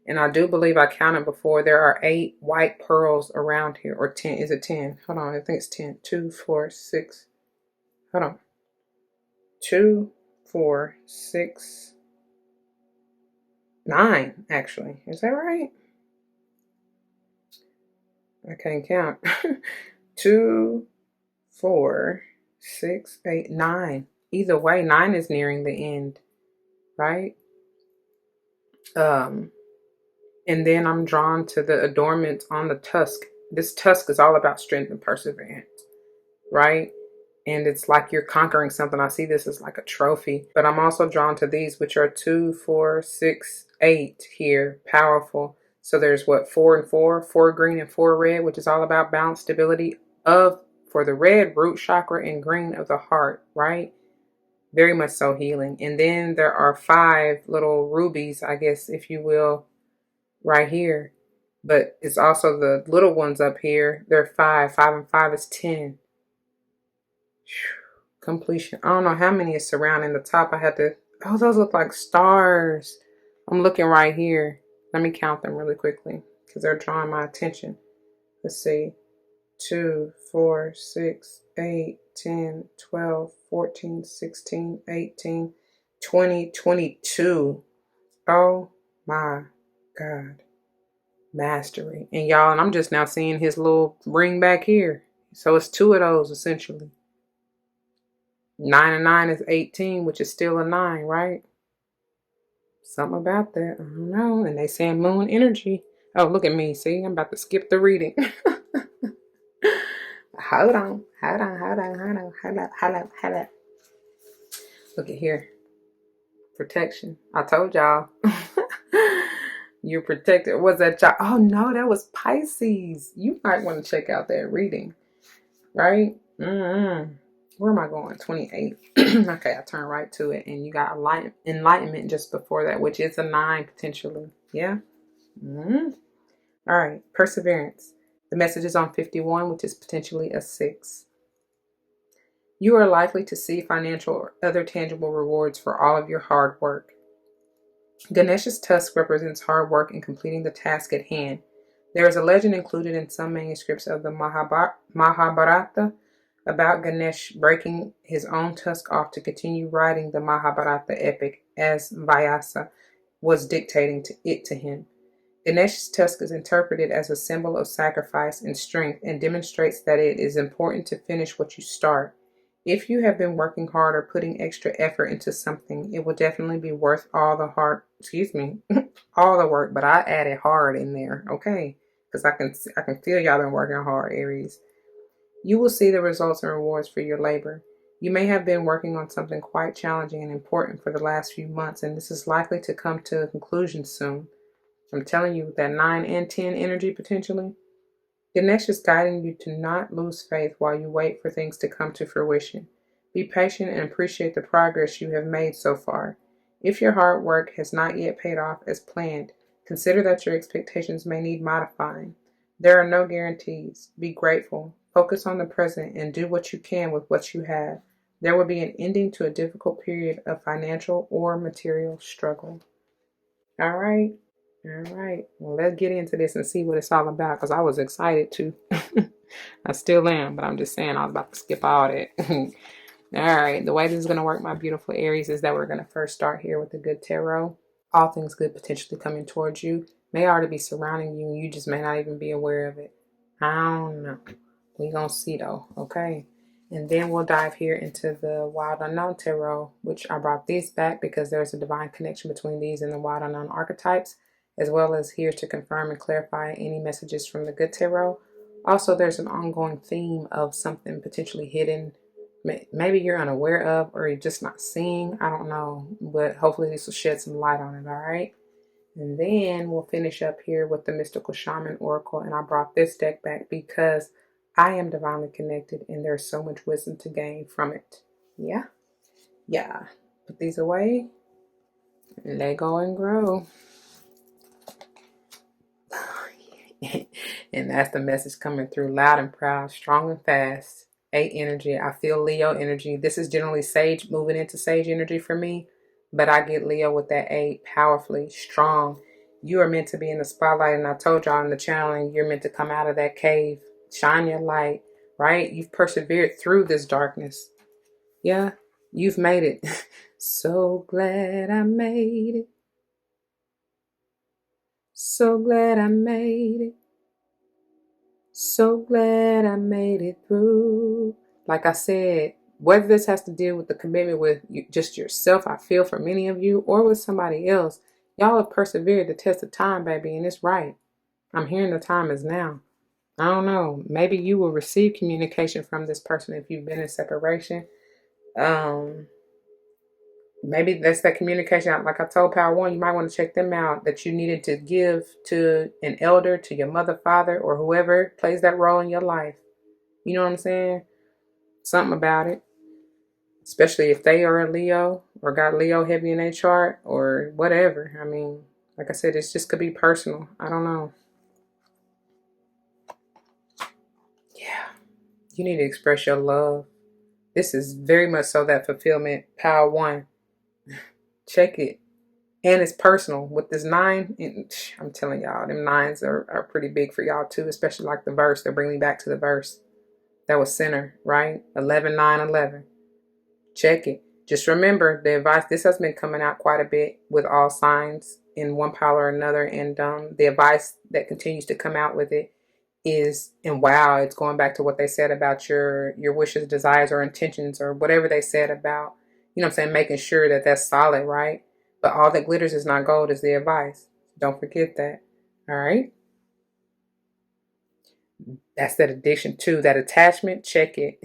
[SPEAKER 1] And I do believe I counted before, there are 8 white pearls around here, or 10. Is it 10? Hold on, I think it's 10. 2, 4, 6. Hold on. 2, 4, 6, 9, actually. Is that right? I can't count. 2, 4, 6, 8, 9. Either way, 9 is nearing the end, right? And then I'm drawn to the adornment on the tusk. This tusk is all about strength and perseverance, right? and it's like you're conquering something. I see this as like a trophy, but I'm also drawn to these, which are 2, 4, 6, 8 here. Powerful. So there's what, 4 and 4, 4 green and 4 red, which is all about balance, stability of, for the red, root chakra, and green of the heart, right? Very much so healing. And then there are 5 little rubies, I guess, if you will, right here. But it's also the little ones up here. They're 5. 5 and 5 is 10. Completion. I don't know how many is surrounding the top. I had to, oh, those look like stars. I'm looking right here. Let me count them really quickly because they're drawing my attention. Let's see. 2, 4, 6, 8, 10, 12, 14, 16, 18, 20, 22. Oh my God. Mastery. And y'all, and I'm just now seeing his little ring back here. So it's 2 of those essentially. 9 and 9 is 18, which is still a 9, right? Something about that. I don't know. And they saying moon energy. Oh, look at me. See, I'm about to skip the reading. Hold on. Look at here. Protection. I told y'all. You're protected. Was that y'all? Oh, no, that was Pisces. You might want to check out that reading. Right? Where am I going? 28. Okay, I turn right to it. And you got enlightenment just before that, which is a 9 potentially. Yeah? All right. Perseverance. The message is on 51, which is potentially a 6. You are likely to see financial or other tangible rewards for all of your hard work. Ganesha's tusk represents hard work in completing the task at hand. There is a legend included in some manuscripts of the Mahabharata about Ganesh breaking his own tusk off to continue writing the Mahabharata epic as Vyasa was dictating to him. Ganesh's tusk is interpreted as a symbol of sacrifice and strength and demonstrates that it is important to finish what you start. If you have been working hard or putting extra effort into something, it will definitely be worth all the all the work, but I added hard in there, okay? Because I can feel y'all been working hard, Aries. You will see the results and rewards for your labor. You may have been working on something quite challenging and important for the last few months, and this is likely to come to a conclusion soon. I'm telling you, that 9 and 10 energy potentially. Ganesh is guiding you to not lose faith while you wait for things to come to fruition. Be patient and appreciate the progress you have made so far. If your hard work has not yet paid off as planned, consider that your expectations may need modifying. There are no guarantees. Be grateful. Focus on the present and do what you can with what you have. There will be an ending to a difficult period of financial or material struggle. All right. Well, let's get into this and see what it's all about because I was excited to. I still am, but I'm just saying I was about to skip all that. All right. The way this is going to work, my beautiful Aries, is that we're going to first start here with the good tarot. All things good potentially coming towards you may already be surrounding you and you just may not even be aware of it. I don't know. We're going to see though. Okay. And then we'll dive here into the Wild Unknown Tarot, which I brought these back because there's a divine connection between these and the Wild Unknown Archetypes, as well as here to confirm and clarify any messages from the good tarot. Also, there's an ongoing theme of something potentially hidden. Maybe you're unaware of or you're just not seeing. I don't know. But hopefully this will shed some light on it, all right? And then we'll finish up here with the Mystical Shaman Oracle. And I brought this deck back because I am divinely connected and there's so much wisdom to gain from it. Yeah. Put these away. Let go and grow. And that's the message coming through loud and proud, strong and fast. 8 energy. I feel Leo energy. This is generally Sage, moving into Sage energy for me. But I get Leo with that 8, powerfully, strong. You are meant to be in the spotlight. And I told y'all in the channeling, you're meant to come out of that cave. Shine your light, right? You've persevered through this darkness. Yeah, you've made it. So glad I made it. So glad I made it. So glad I made it through. Like I said, whether this has to deal with the commitment with just yourself, I feel for many of you, or with somebody else, y'all have persevered the test of time, baby, and it's right. I'm hearing the time is now. I don't know. Maybe you will receive communication from this person if you've been in separation. Um, Maybe that's that communication. Like I told Power One, you might want to check them out, that you needed to give to an elder, to your mother, father, or whoever plays that role in your life. You know what I'm saying? Something about it. Especially if they are a Leo or got Leo heavy in their chart or whatever. I mean, like I said, it just could be personal. I don't know. Yeah. You need to express your love. This is very much so that fulfillment. Power One. Check it. And it's personal. With this 9, and I'm telling y'all, them 9s are pretty big for y'all too, especially like the verse. They'll bring me back to the verse. That was center, right? 11, 9, 11. Check it. Just remember the advice. This has been coming out quite a bit with all signs in one pile or another. And the advice that continues to come out with it is, and wow, it's going back to what they said about your wishes, desires, or intentions, or whatever they said about, you know what I'm saying, making sure that that's solid, right? But all that glitters is not gold is the advice. Don't forget that. All right. That's that addiction too. That attachment. Check it.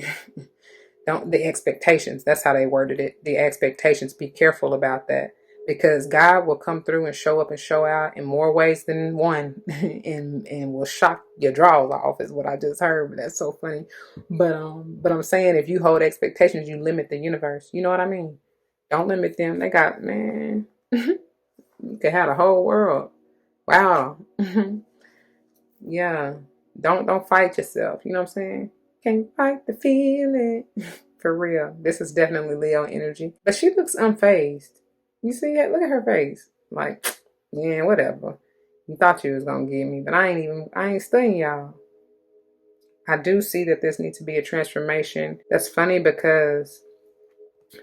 [SPEAKER 1] Don't the expectations. That's how they worded it. The expectations. Be careful about that, because God will come through and show up and show out in more ways than one, and will shock your drawers off. Is what I just heard. But that's so funny. But I'm saying, if you hold expectations, you limit the universe. You know what I mean? Don't limit them. They got, man. You could have the whole world. Wow. Yeah. Don't fight yourself. You know what I'm saying? Can't fight the feeling. For real. This is definitely Leo energy. But she looks unfazed. You see it? Look at her face. Like, yeah, whatever. You thought you was gonna get me, but I ain't studying y'all. I do see that this needs to be a transformation. That's funny because,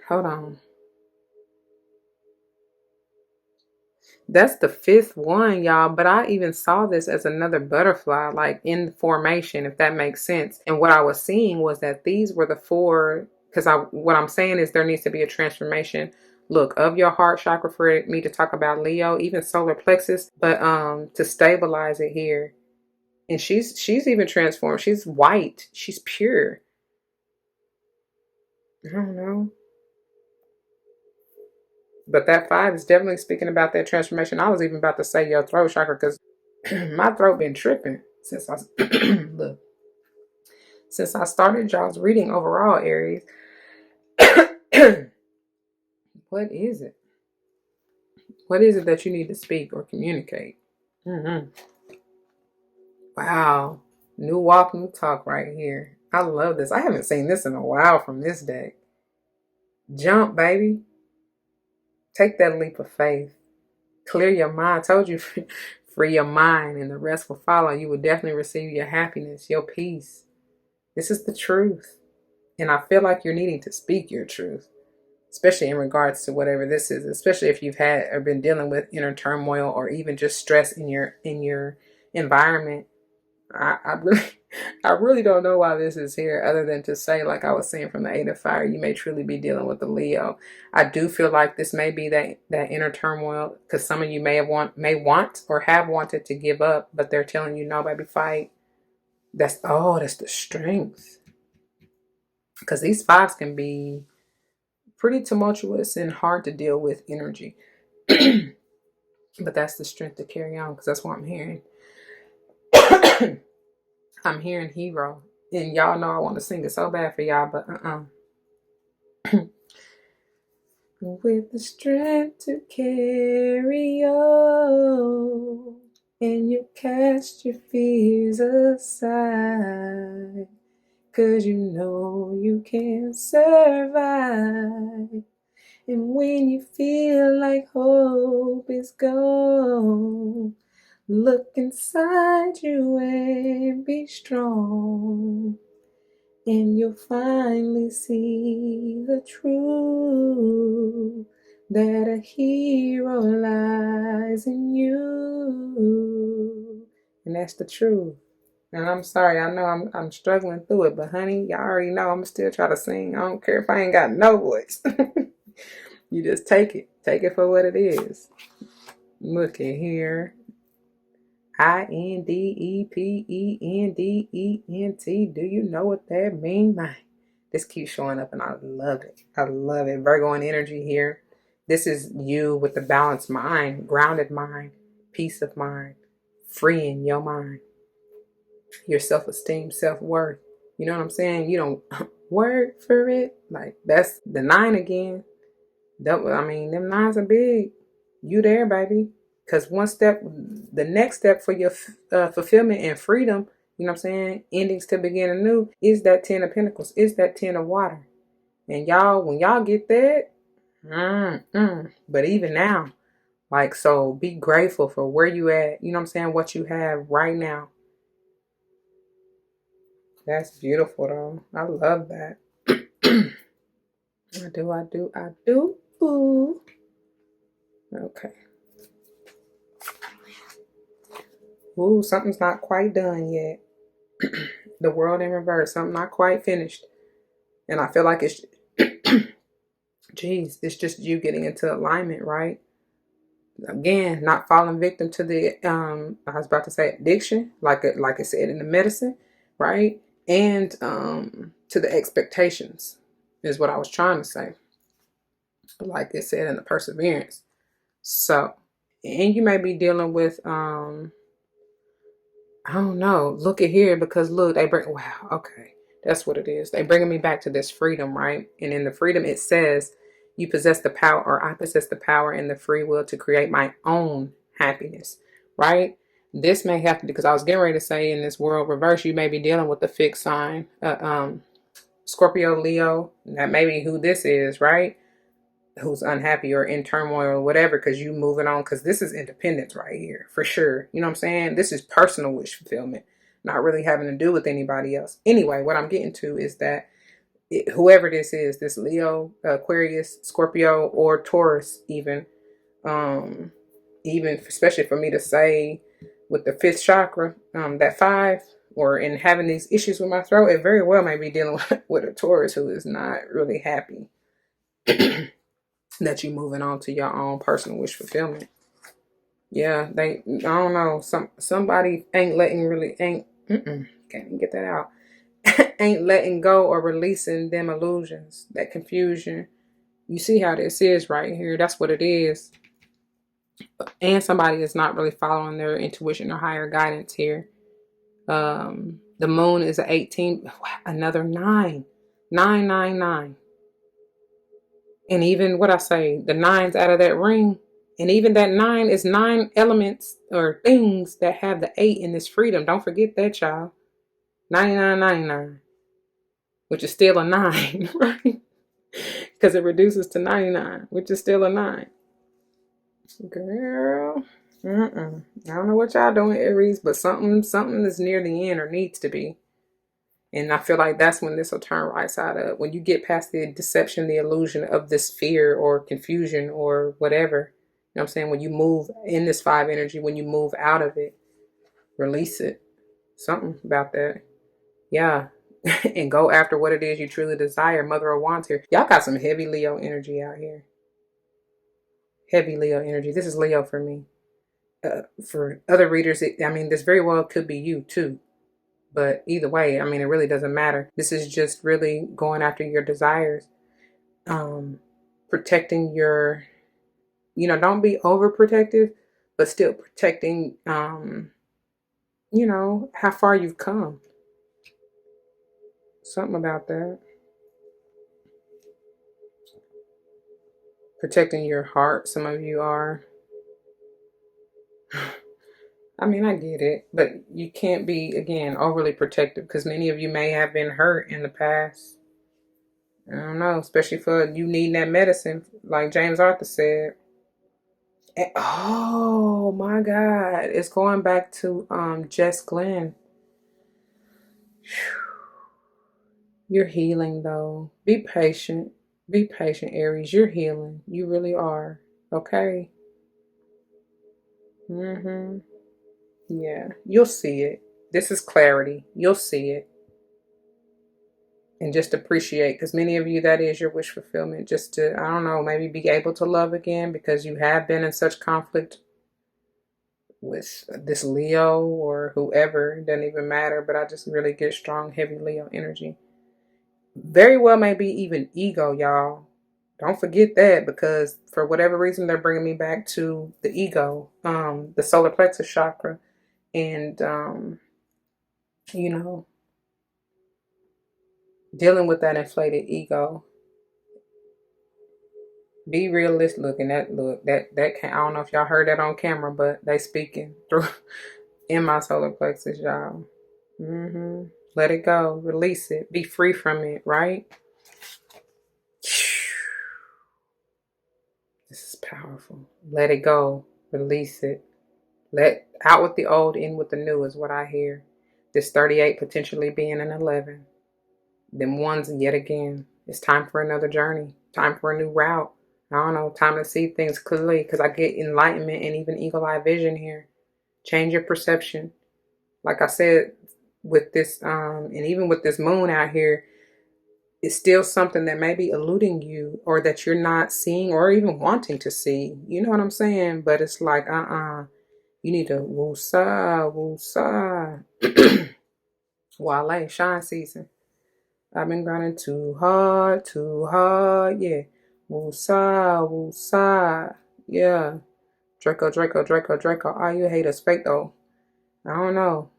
[SPEAKER 1] hold on. That's the 5th one, y'all. But I even saw this as another butterfly, like in formation, if that makes sense. And what I was seeing was that these were the 4, because what I'm saying is there needs to be a transformation. Look, of your heart chakra for me to talk about Leo, even solar plexus, but to stabilize it here. And she's even transformed. She's white. She's pure. I don't know. But that 5 is definitely speaking about that transformation. I was even about to say your throat chakra, because my throat been tripping since I look, since I started y'all's reading overall, Aries. What is it? What is it that you need to speak or communicate? Mm-hmm. Wow. New walk, new talk right here. I love this. I haven't seen this in a while from this deck. Jump, baby. Take that leap of faith. Clear your mind. I told you, free your mind, and the rest will follow. You will definitely receive your happiness, your peace. This is the truth. And I feel like you're needing to speak your truth, especially in regards to whatever this is, especially if you've had or been dealing with inner turmoil or even just stress in your environment. I really I really don't know why this is here, other than to say, like I was saying, from the 8 of fire, you may truly be dealing with the Leo. I do feel like this may be that inner turmoil, because some of you may want or have wanted to give up, but they're telling you, no, baby, fight. That's the strength. Because these 5s can be pretty tumultuous and hard to deal with energy. But that's the strength to carry on, because that's what I'm hearing. I'm hearing hero. And y'all know I want to sing it so bad for y'all, but with the strength to carry on, and you cast your fears aside, 'cause you know you can survive. And when you feel like hope is gone, look inside you and be strong. And you'll finally see the truth, that a hero lies in you. And that's the truth. And I'm sorry, I know I'm struggling through it, but honey, y'all already know I'm still try to sing. I don't care if I ain't got no voice. You just take it. Take it for what it is. Look at here. Independent. Do you know what that means? Man, this keeps showing up and I love it. I love it. Virgo and energy here. This is you with the balanced mind, grounded mind, peace of mind, freeing your mind, your self-esteem, self-worth. You know what I'm saying? You don't work for it. Like, that's the 9 again. I mean, them 9s are big. You there, baby. Because the next step for your fulfillment and freedom, you know what I'm saying, endings to begin anew, is that 10 of Pentacles, is that 10 of water. And y'all, when y'all get that, but even now, like, so be grateful for where you at, you know what I'm saying, what you have right now. That's beautiful, though. I love that. I do. Ooh. Okay. Ooh, something's not quite done yet. The world in reverse. Something not quite finished. And I feel like it's, geez, it's just you getting into alignment, right? Again, not falling victim to the, I was about to say addiction, like I said in the medicine, right? And to the expectations is what I was trying to say. Like it said in the perseverance. So, and you may be dealing with, I don't know, look at here, because look, wow, okay, that's what it is. They bringing me back to this freedom, right? And in the freedom, it says, you possess the power, or I possess the power and the free will to create my own happiness, right? This may have to, because I was getting ready to say in this world reverse, you may be dealing with the fixed sign, Scorpio, Leo, that may be who this is, right? Who's unhappy or in turmoil or whatever, because you moving on, because this is independence right here, for sure. You know what I'm saying? This is personal wish fulfillment, not really having to do with anybody else. Anyway, what I'm getting to is that whoever this is, this Leo, Aquarius, Scorpio, or Taurus, even especially for me to say with the 5th chakra, that 5, or in having these issues with my throat, it very well may be dealing with a Taurus who is not really happy that you moving on to your own personal wish fulfillment. Yeah, I don't know, somebody can't even get that out. Ain't letting go or releasing them illusions, that confusion. You see how this is right here. That's what it is. And somebody is not really following their intuition or higher guidance here. The moon is a 18, another 9. 999. And even what I say, the 9's out of that ring. And even that 9 is 9 elements or things that have the 8 in this freedom. Don't forget that, y'all. 99.99. Which is still a 9, right? Because it reduces to 99, which is still a 9. Girl, I don't know what y'all doing, Aries, but something is near the end or needs to be. And I feel like that's when this will turn right side up. When you get past the deception, the illusion of this fear or confusion or whatever. You know what I'm saying? When you move in this 5 energy, when you move out of it, release it. Something about that. Yeah. And go after what it is you truly desire. Mother of Wands here. Y'all got some heavy Leo energy out here. Heavy Leo energy. This is Leo for me. For other readers, this very well could be you too. But either way, it really doesn't matter. This is just really going after your desires. Protecting your, don't be overprotective, but still protecting, how far you've come. Something about that. Protecting your heart, some of you are. I get it, but you can't be, again, overly protective, because many of you may have been hurt in the past. I don't know, especially for you needing that medicine, like James Arthur said. And, oh my God, it's going back to Jess Glenn. You're healing, though. Be patient. Be patient, Aries. You're healing. You really are. Okay? Yeah, you'll see it. This is clarity. You'll see it. And just appreciate, because many of you, that is your wish fulfillment. Just to, I don't know, maybe be able to love again, because you have been in such conflict with this Leo or whoever. It doesn't even matter, but I just really get strong, heavy Leo energy. Very well may be even ego, y'all. Don't forget that, because for whatever reason they're bringing me back to the ego, the solar plexus chakra, and you know, dealing with that inflated ego. Be realistic. Looking at that can, I don't know if y'all heard that on camera, but they speaking through in my solar plexus, y'all. Let it go, release it, be free from it, right? This is powerful. Let it go, release it. Let out with the old, in with the new is what I hear. This 38 potentially being an 11. Them ones yet again. It's time for another journey. Time for a new route. I don't know. Time to see things clearly, because I get enlightenment and even eagle-eye vision here. Change your perception. Like I said, with this, and even with this moon out here, it's still something that may be eluding you, or that you're not seeing or even wanting to see. You know what I'm saying? But it's like, you need to woo-sa, woo-sa. Wale, shine season. I've been grinding too hard, yeah. Woo-sa, woo-sa, yeah. Draco, Draco, Draco, Draco. All you haters fake though. I don't know.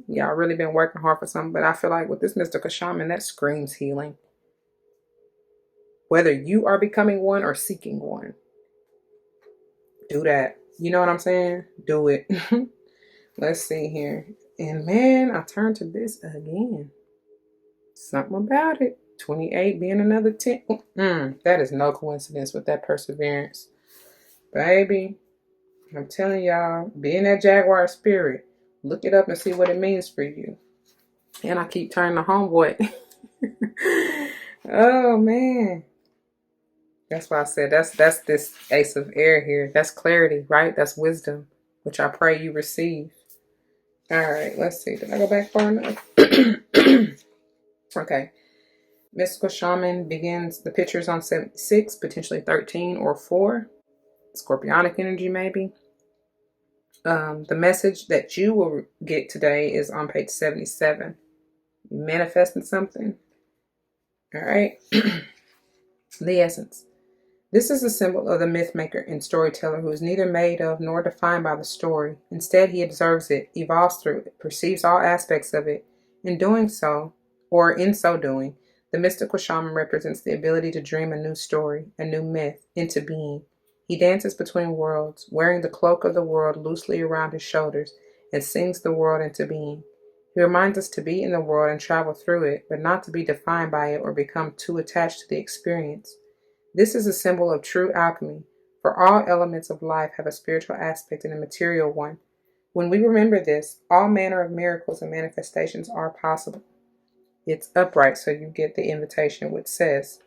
[SPEAKER 1] Y'all really been working hard for something, but I feel like with this mystical shaman, that screams healing. Whether you are becoming one or seeking one, do that. You know what I'm saying? Do it. Let's see here. And man, I turn to this again. Something about it. 28 being another 10. That is no coincidence with that perseverance. Baby, I'm telling y'all, be in that Jaguar spirit. Look it up and see what it means for you. And I keep turning to homeboy. Oh, man. That's why I said that's this ace of air here. That's clarity, right? That's wisdom, which I pray you receive. All right, let's see. Did I go back far enough? Okay. Mystical Shaman begins, the pictures on 76, potentially 13 or 4. Scorpionic energy, maybe. The message that you will get today is on page 77. Manifesting something. All right. The essence. This is a symbol of the myth maker and storyteller who is neither made of nor defined by the story. Instead, he observes it, evolves through it, perceives all aspects of it. In doing so, or in so doing, the mystical shaman represents the ability to dream a new story, a new myth, into being. He dances between worlds, wearing the cloak of the world loosely around his shoulders, and sings the world into being. He reminds us to be in the world and travel through it, but not to be defined by it or become too attached to the experience. This is a symbol of true alchemy, for all elements of life have a spiritual aspect and a material one. When we remember this, all manner of miracles and manifestations are possible. It's upright, so you get the invitation, which says,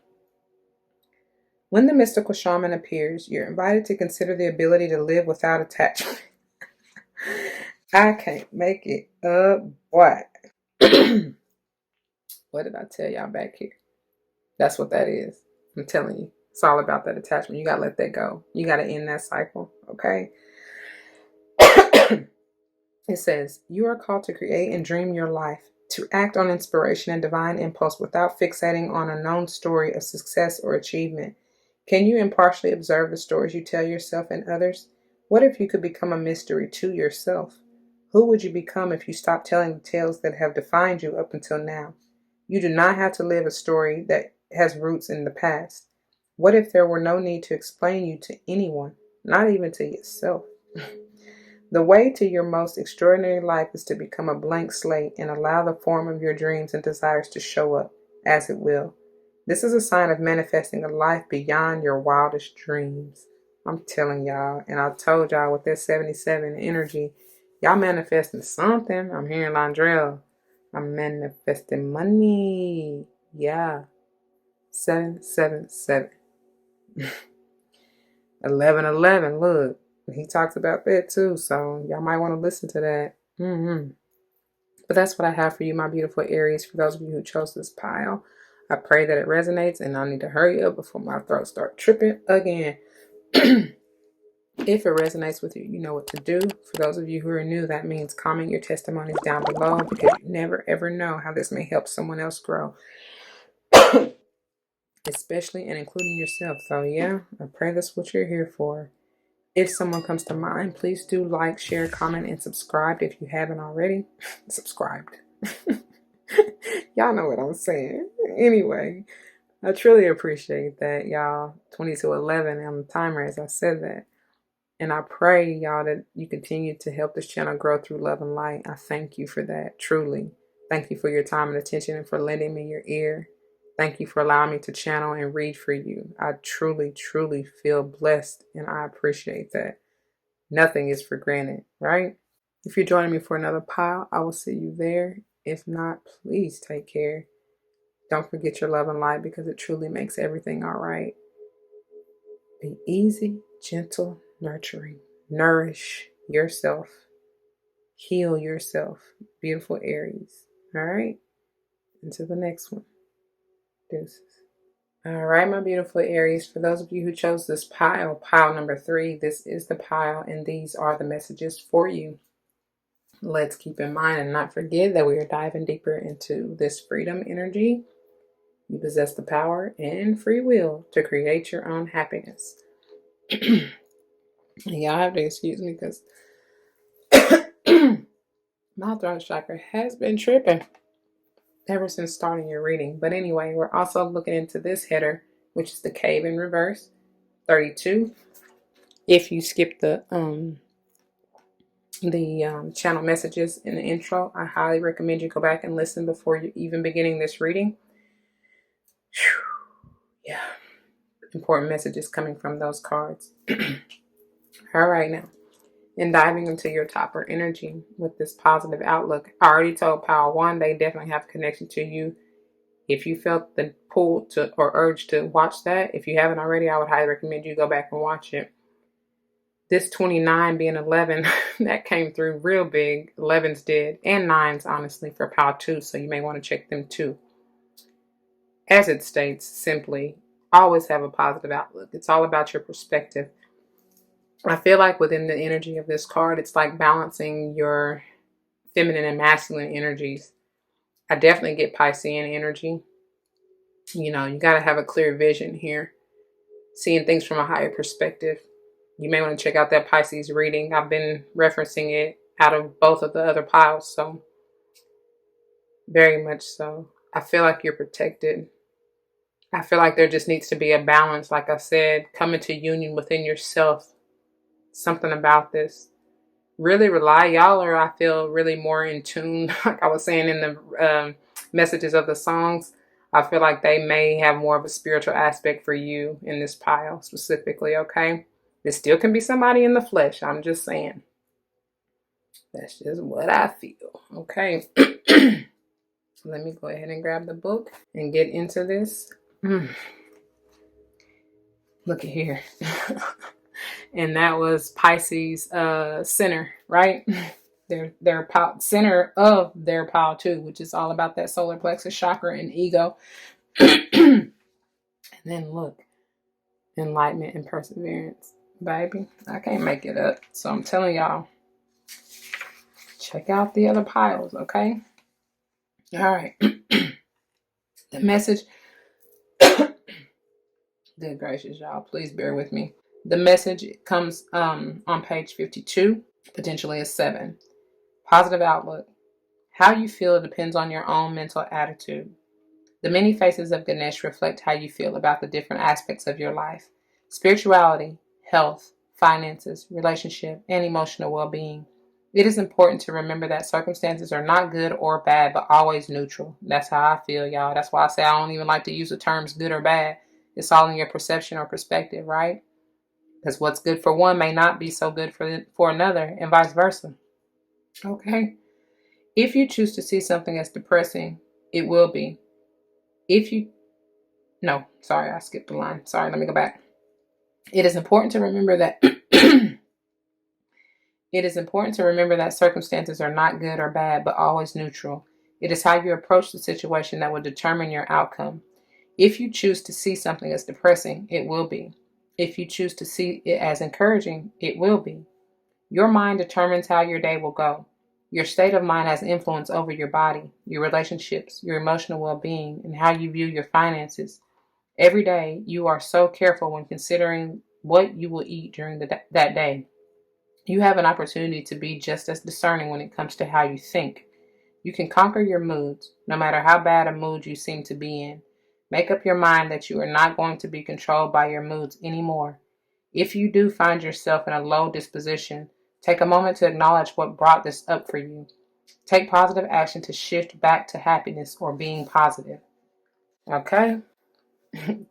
[SPEAKER 1] when the mystical shaman appears, you're invited to consider the ability to live without attachment. I can't make it up, boy. What did I tell y'all back here? That's what that is. I'm telling you. It's all about that attachment. You got to let that go. You got to end that cycle, okay? It says, you are called to create and dream your life, to act on inspiration and divine impulse without fixating on a known story of success or achievement. Can you impartially observe the stories you tell yourself and others? What if you could become a mystery to yourself? Who would you become if you stopped telling the tales that have defined you up until now? You do not have to live a story that has roots in the past. What if there were no need to explain you to anyone, not even to yourself? The way to your most extraordinary life is to become a blank slate and allow the form of your dreams and desires to show up, as it will. This is a sign of manifesting a life beyond your wildest dreams. I'm telling y'all, and I told y'all with that 77 energy, y'all manifesting something. I'm hearing Landrell. I'm manifesting money. Yeah. 777. 1111. Look, he talks about that too. So y'all might want to listen to that. But that's what I have for you, my beautiful Aries. For those of you who chose this pile, I pray that it resonates, and I need to hurry up before my throat starts tripping again. If it resonates with you, you know what to do. For those of you who are new, that means comment your testimonies down below, because you never ever know how this may help someone else grow, especially and including yourself. So yeah, I pray that's what you're here for. If someone comes to mind, please do like, share, comment, and subscribe if you haven't already. Subscribed. Y'all know what I'm saying. Anyway, I truly appreciate that, y'all. 2211 on the timer as I said that. And I pray, y'all, that you continue to help this channel grow through love and light. I thank you for that, truly. Thank you for your time and attention and for lending me your ear. Thank you for allowing me to channel and read for you. I truly, truly feel blessed, and I appreciate that. Nothing is for granted, right? If you're joining me for another pile, I will see you there. If not, please take care. Don't forget your love and light, because it truly makes everything all right. Be easy, gentle, nurturing. Nourish yourself. Heal yourself. Beautiful Aries. All right? Until the next one. Deuces. All right, my beautiful Aries. For those of you who chose this pile number 3, this is the pile, and these are the messages for you. Let's keep in mind and not forget that we are diving deeper into this freedom energy. You possess the power and free will to create your own happiness. Y'all have to excuse me because my throat chakra has been tripping ever since starting your reading. But anyway, we're also looking into this header, which is the cave in reverse, 32. If you skip the channel messages in the intro, I highly recommend you go back and listen before you even beginning this reading. Yeah, important messages coming from those cards. All right, now, in diving into your topper energy with this positive outlook, I already told pile 1, they definitely have a connection to you. If you felt the pull to or urge to watch that, if you haven't already, I would highly recommend you go back and watch it. This 29 being 11, that came through real big. 11s did, and 9s, honestly, for pile 2, so you may want to check them too. As it states simply, always have a positive outlook. It's all about your perspective. I feel like within the energy of this card, it's like balancing your feminine and masculine energies. I definitely get Piscean energy. You know, you got to have a clear vision here, seeing things from a higher perspective. You may want to check out that Pisces reading. I've been referencing it out of both of the other piles, so very much so. I feel like you're protected. I feel like there just needs to be a balance, like I said, coming to union within yourself. Something about this. Really rely, y'all are, I feel, really more in tune, like I was saying in the messages of the songs. I feel like they may have more of a spiritual aspect for you in this pile specifically, okay? There still can be somebody in the flesh. I'm just saying. That's just what I feel, okay? Let me go ahead and grab the book and get into this. Look at here. And that was Pisces center, right? Their center of their pile 2, which is all about that solar plexus chakra and ego. And then look, enlightenment and perseverance, baby. I can't make it up. So I'm telling y'all, check out the other piles, okay? All right. The message. Good gracious, y'all. Please bear with me. The message comes on page 52, potentially a 7. Positive outlook. How you feel depends on your own mental attitude. The many faces of Ganesha reflect how you feel about the different aspects of your life. Spirituality, health, finances, relationship, and emotional well-being. It is important to remember that circumstances are not good or bad, but always neutral. That's how I feel, y'all. That's why I say I don't even like to use the terms good or bad. It's all in your perception or perspective, right? Because what's good for one may not be so good for another, and vice versa. Okay? If you choose to see something as depressing, it will be. No, sorry, I skipped the line. Sorry, let me go back. It is important to remember that circumstances are not good or bad, but always neutral. It is how you approach the situation that will determine your outcome. If you choose to see something as depressing, it will be. If you choose to see it as encouraging, it will be. Your mind determines how your day will go. Your state of mind has influence over your body, your relationships, your emotional well-being, and how you view your finances. Every day, you are so careful when considering what you will eat during that day. You have an opportunity to be just as discerning when it comes to how you think. You can conquer your moods, no matter how bad a mood you seem to be in. Make up your mind that you are not going to be controlled by your moods anymore. If you do find yourself in a low disposition, take a moment to acknowledge what brought this up for you. Take positive action to shift back to happiness or being positive. Okay?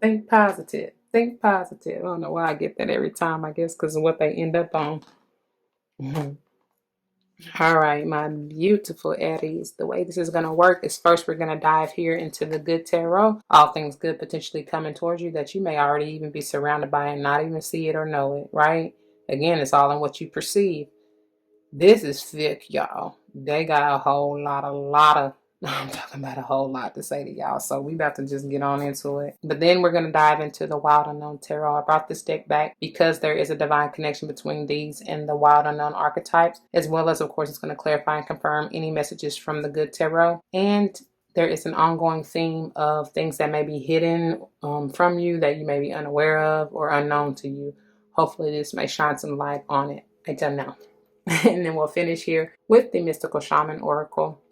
[SPEAKER 1] Think positive. Think positive. I don't know why I get that every time, I guess because of what they end up on. All right, my beautiful Aries. The way this is going to work is first we're going to dive here into the good tarot. All things good potentially coming towards you that you may already even be surrounded by and not even see it or know it, right? Again, it's all in what you perceive. This is thick, y'all. They got a whole lot of, I'm talking about a whole lot to say to y'all. So we about to just get on into it. But then we're going to dive into the Wild Unknown Tarot. I brought this deck back because there is a divine connection between these and the Wild Unknown archetypes, as well as, of course, it's going to clarify and confirm any messages from the good tarot. And there is an ongoing theme of things that may be hidden from you that you may be unaware of or unknown to you. Hopefully this may shine some light on it. I don't know. And then we'll finish here with the Mystical Shaman Oracle.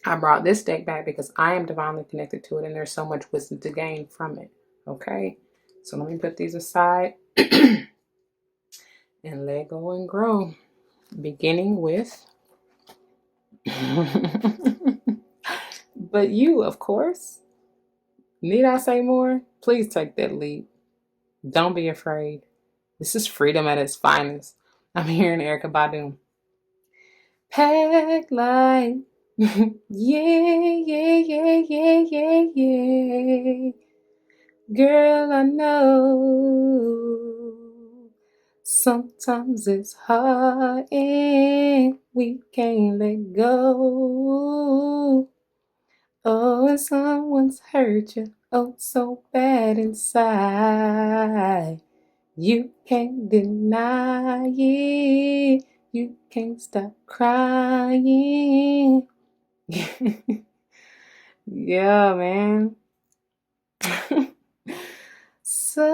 [SPEAKER 1] I brought this deck back because I am divinely connected to it and there's so much wisdom to gain from it. Okay, so let me put these aside and let go and grow. Beginning with, but you, of course. Need I say more? Please take that leap. Don't be afraid. This is freedom at its finest. I'm hearing Erykah Badu. Pack light. Yeah. Girl, I know sometimes it's hard and we can't let go. Oh, and someone's hurt you, oh, so bad inside. You can't deny it. You can't stop crying. Yeah, man. So,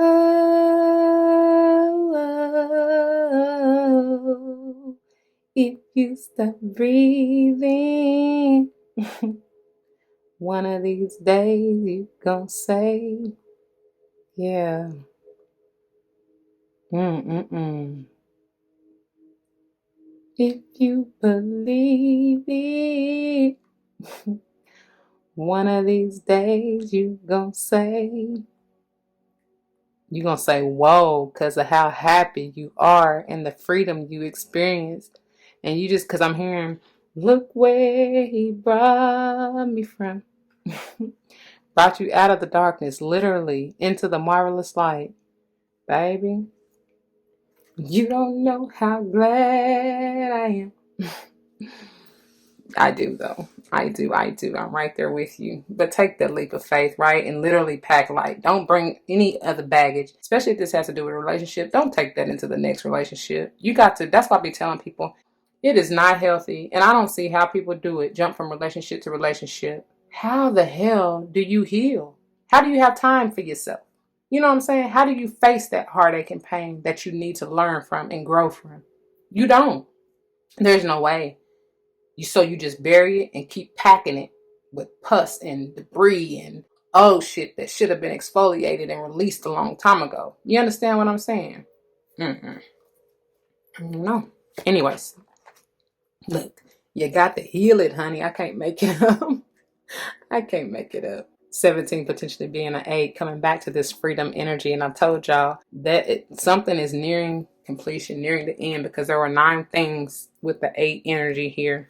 [SPEAKER 1] if you stop breathing, one of these days you gon' say, yeah. If you believe it, one of these days you gon' say, whoa, because of how happy you are and the freedom you experienced. And you just, because I'm hearing, look where he brought me from. Brought you out of the darkness, literally, into the marvelous light. Baby, you don't know how glad I am. I do, though. I do. I'm right there with you. But take that leap of faith, right? And literally pack light. Don't bring any other baggage, especially if this has to do with a relationship. Don't take that into the next relationship. You got to, that's why I be telling people, it is not healthy. And I don't see how people do it, jump from relationship to relationship. How the hell do you heal? How do you have time for yourself? You know what I'm saying? How do you face that heartache and pain that you need to learn from and grow from? You don't. There's no way. You just bury it and keep packing it with pus and debris and shit that should have been exfoliated and released a long time ago. You understand what I'm saying? No. Anyways, look, you got to heal it, honey. I can't make it up. 17 potentially being an 8, coming back to this freedom energy. And I told y'all that something is nearing completion, nearing the end, because there were 9 things with the 8 energy here.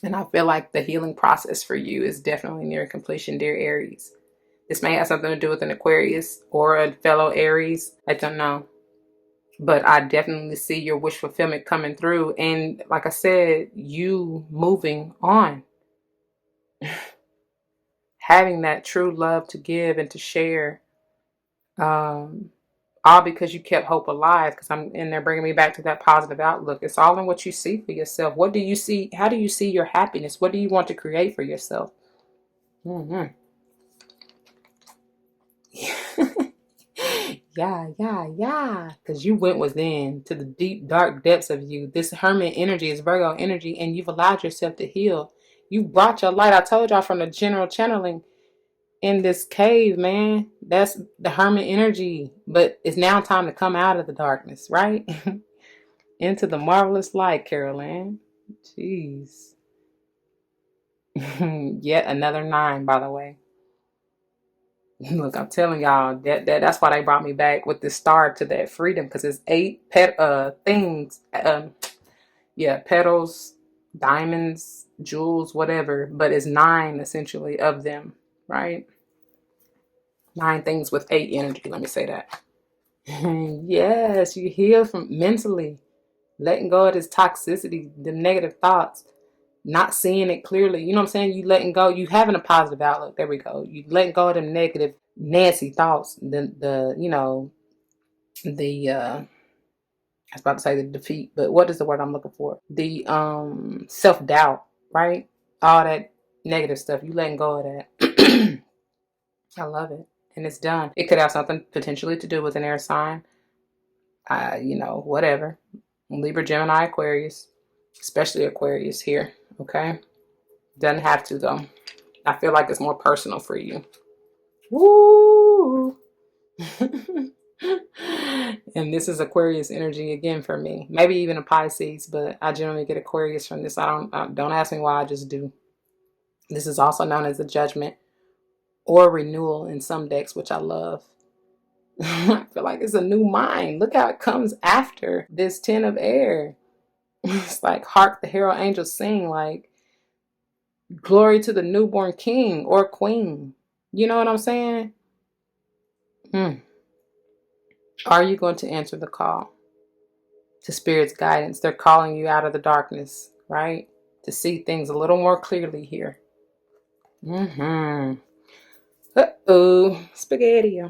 [SPEAKER 1] And I feel like the healing process for you is definitely near completion, dear Aries. This may have something to do with an Aquarius or a fellow Aries. I don't know. But I definitely see your wish fulfillment coming through. And like I said, you moving on. Having that true love to give and to share. All because you kept hope alive, because I'm in there bringing me back to that positive outlook. It's all in what you see for yourself. What do you see? How do you see your happiness? What do you want to create for yourself? Mm-hmm. Yeah. Because you went within to the deep, dark depths of you. This hermit energy is Virgo energy, and you've allowed yourself to heal. You brought your light. I told y'all from the general channeling in this cave, man. That's the hermit energy. But it's now time to come out of the darkness, right? Into the marvelous light, Carolyn. Jeez. Yet another 9, by the way. Look, I'm telling y'all that's why they brought me back with this star to that freedom, because it's 8 things. Petals, diamonds, jewels, whatever, but it's 9 essentially of them, right? 9 things with 8 energy. Let me say that. Yes, you heal from mentally, letting go of this toxicity, the negative thoughts, not seeing it clearly. You know what I'm saying? You letting go, you having a positive outlook. There we go. You letting go of them negative, nasty thoughts. I was about to say the defeat, but what is the word I'm looking for? The self-doubt, right? All that negative stuff. You letting go of that. I love it. And it's done. It could have something potentially to do with an air sign. Whatever. Libra, Gemini, Aquarius. Especially Aquarius here. Okay? Doesn't have to, though. I feel like it's more personal for you. Woo! And this is Aquarius energy again for me. Maybe even a Pisces, but I generally get Aquarius from this. Don't ask me why, I just do. This is also known as the Judgment or Renewal in some decks, which I love. I feel like it's a new mind. Look how it comes after this 10 of air. It's like, hark the herald angels sing, like, glory to the newborn king or queen. You know what I'm saying? Are you going to answer the call to Spirit's guidance? They're calling you out of the darkness, right? To see things a little more clearly here. Spaghetti.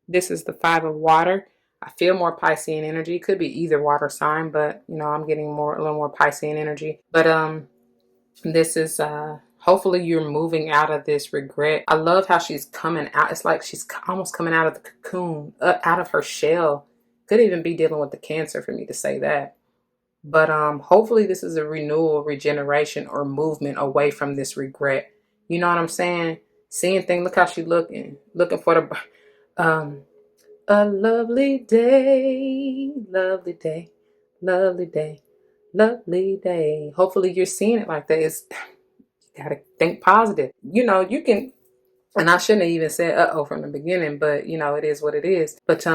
[SPEAKER 1] This is the 5 of water. I feel more Piscean energy. Could be either water sign, but I'm getting a little more Piscean energy. But this is hopefully you're moving out of this regret. I love how she's coming out. It's like she's almost coming out of the cocoon, out of her shell. Could even be dealing with the Cancer for me to say that. But hopefully this is a renewal, regeneration, or movement away from this regret. You know what I'm saying? Seeing things. Look how she's looking for the a lovely day, lovely day, lovely day, lovely day. Hopefully you're seeing it like that. You gotta think positive. You can, and I shouldn't have even said uh-oh from the beginning, but it is what it is. But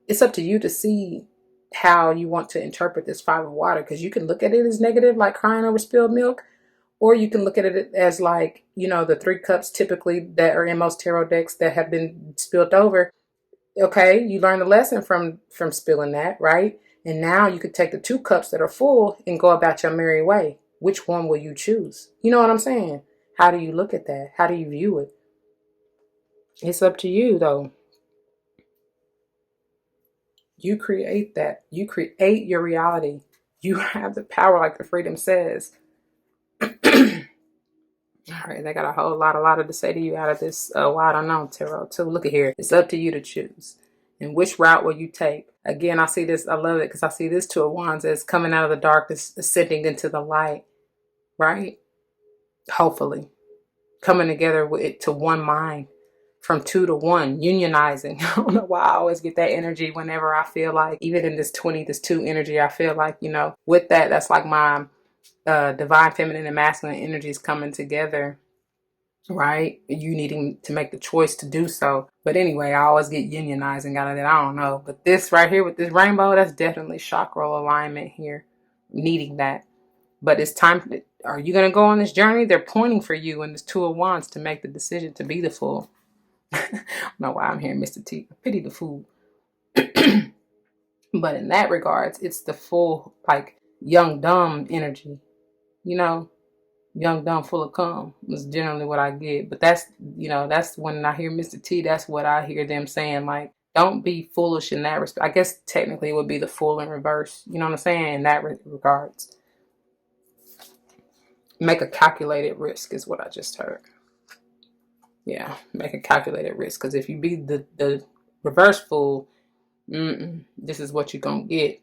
[SPEAKER 1] it's up to you to see how you want to interpret this 5 of water, because you can look at it as negative, like crying over spilled milk, or you can look at it as like, the 3 cups typically that are in most tarot decks that have been spilled over. Okay, you learned a lesson from spilling that, right? And now you could take the 2 cups that are full and go about your merry way. Which one will you choose? You know what I'm saying? How do you look at that? How do you view it? It's up to you, though. You create that. You create your reality. You have the power, like the freedom says. All right, they got a whole lot to say to you out of this I don't know tarot too. Look at here. It's up to you to choose. And which route will you take? Again, I see this. I love it because I see this 2 of wands as coming out of the darkness, ascending into the light, right? Hopefully. Coming together with it to one mind, from 2 to 1, unionizing. I don't know why I always get that energy whenever I feel like, even in this 2 energy, I feel like, with that's like my divine feminine and masculine energies coming together, right? You needing to make the choice to do so. But anyway, I always get unionizing out of that. I don't know. But this right here with this rainbow, that's definitely chakra alignment here, needing that. But it's time. Are you going to go on this journey? They're pointing for you in this 2 of wands to make the decision to be the fool. I don't know why I'm hearing Mr. T. Pity the fool. But in that regards, it's the full, like, young, dumb energy. Young, dumb, full of cum is generally what I get. But that's when I hear Mr. T, that's what I hear them saying. Like, Don't be foolish in that respect. I guess technically it would be the fool in reverse. You know what I'm saying? In that regards. Make a calculated risk is what I just heard. Yeah, make a calculated risk. Because if you be the reverse fool, this is what you're going to get.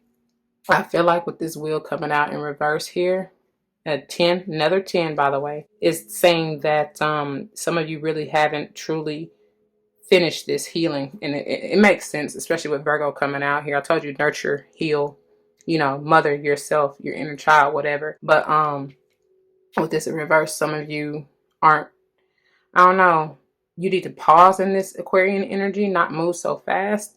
[SPEAKER 1] I feel like with this wheel coming out in reverse here, a 10, another 10, by the way, is saying that some of you really haven't truly finished this healing. And it makes sense, especially with Virgo coming out here. I told you, nurture, heal, mother yourself, your inner child, whatever. But with this in reverse, some of you aren't, I don't know, you need to pause in this Aquarian energy, not move so fast.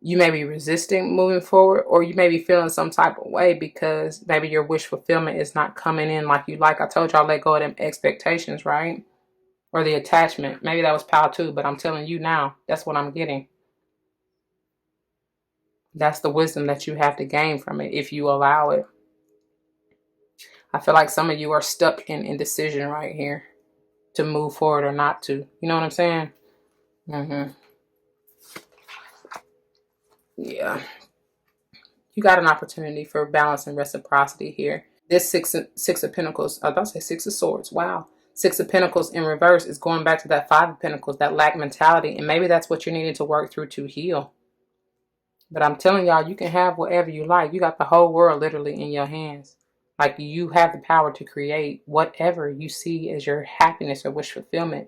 [SPEAKER 1] You may be resisting moving forward, or you may be feeling some type of way because maybe your wish fulfillment is not coming in like you like. I told y'all, let go of them expectations, right? Or the attachment. Maybe that was pile 2, but I'm telling you now, that's what I'm getting. That's the wisdom that you have to gain from it if you allow it. I feel like some of you are stuck in indecision right here to move forward or not to. You know what I'm saying? Yeah. You got an opportunity for balance and reciprocity here. This six of Pentacles, I was about to say Six of Swords. Wow. Six of Pentacles in reverse is going back to that Five of Pentacles, that lack mentality. And maybe that's what you're needing to work through to heal. But I'm telling y'all, you can have whatever you like. You got the whole world literally in your hands. Like, you have the power to create whatever you see as your happiness or wish fulfillment.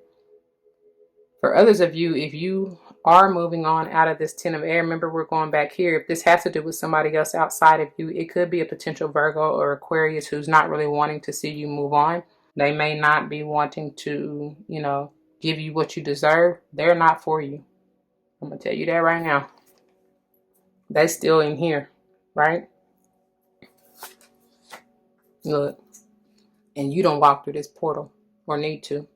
[SPEAKER 1] For others of you, if you are moving on out of this 10 of air, remember we're going back here. If this has to do with somebody else outside of you, it could be a potential Virgo or Aquarius who's not really wanting to see you move on. They may not be wanting to, give you what you deserve. They're not for you. I'm going to tell you that right now. They're still in here, right? Look, and you don't walk through this portal or need to.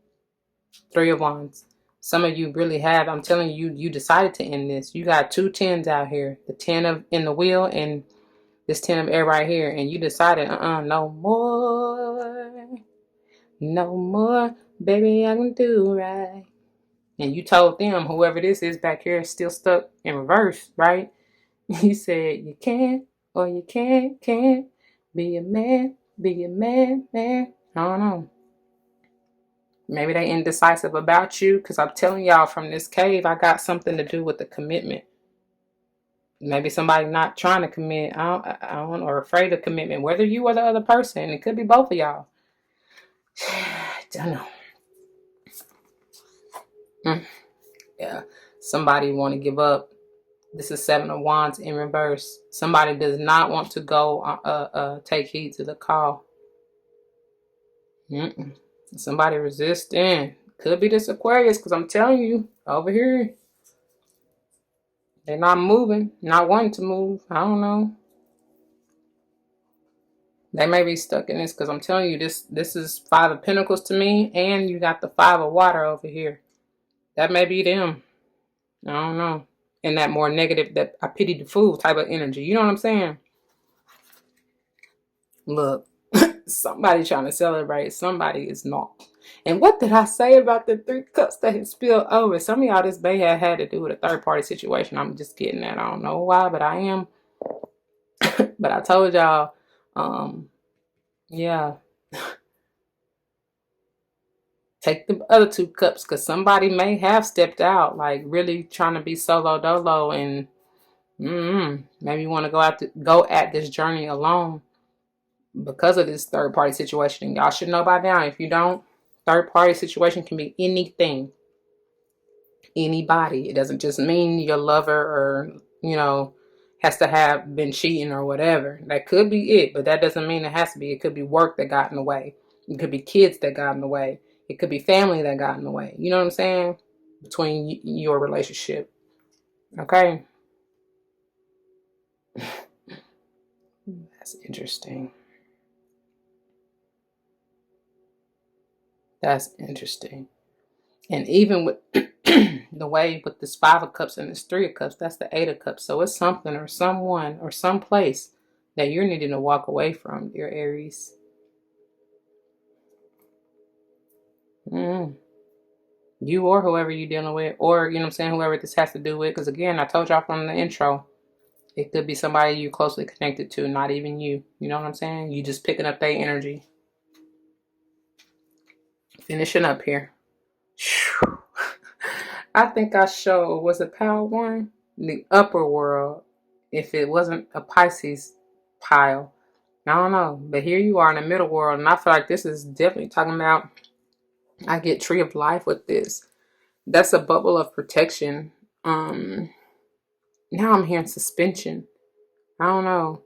[SPEAKER 1] 3 of Wands. Some of you really have. I'm telling you, you decided to end this. You got 2 10s out here. The 10 of in the wheel and this 10 of air right here. And you decided, no more. No more. Baby, I can do right. And you told them, whoever this is back here is still stuck in reverse, right? You said, you can't or you can't. Be a man, man. I don't know. Maybe they indecisive about you, because I'm telling y'all from this cave, I got something to do with the commitment. Maybe somebody not trying to commit, I don't or afraid of commitment, whether you or the other person. It could be both of y'all. I don't know. Yeah, somebody want to give up. This is 7 of Wands in reverse. Somebody does not want to go take heed to the call. Somebody resisting. Could be this Aquarius, because I'm telling you, over here, they're not moving, not wanting to move. I don't know. They may be stuck in this, because I'm telling you, this is 5 of Pentacles to me, and you got the 5 of Water over here. That may be them. I don't know. And that more negative, that I pity the fool type of energy. You know what I'm saying? Look, somebody trying to celebrate. Somebody is not. And what did I say about the 3 cups that had spilled over? Some of y'all, this may have had to do with a third-party situation. I'm just getting that. I don't know why, but I am. But I told y'all, yeah. Take the other 2 cups, because somebody may have stepped out, like really trying to be solo dolo, and maybe you want to go at this journey alone because of this third-party situation. And y'all should know by now. If you don't, third-party situation can be anything, anybody. It doesn't just mean your lover or has to have been cheating or whatever. That could be it, but that doesn't mean it has to be. It could be work that got in the way. It could be kids that got in the way. It could be family that got in the way. You know what I'm saying? Between your relationship. Okay? That's interesting. That's interesting. And even with the way with this 5 of Cups and this 3 of Cups, that's the 8 of Cups. So it's something or someone or some place that you're needing to walk away from, dear Aries. You or whoever you're dealing with, or, you know what I'm saying, whoever this has to do with. Because again, I told y'all from the intro, it could be somebody you closely connected to, not even you. You know what I'm saying? You just picking up their energy. Finishing up here. I think I showed, was it Pile 1? The upper world. If it wasn't a Pisces pile. I don't know. But here you are in the middle world. And I feel like this is definitely talking about, I get Tree of Life with this. That's a bubble of protection. Now I'm hearing suspension. I don't know.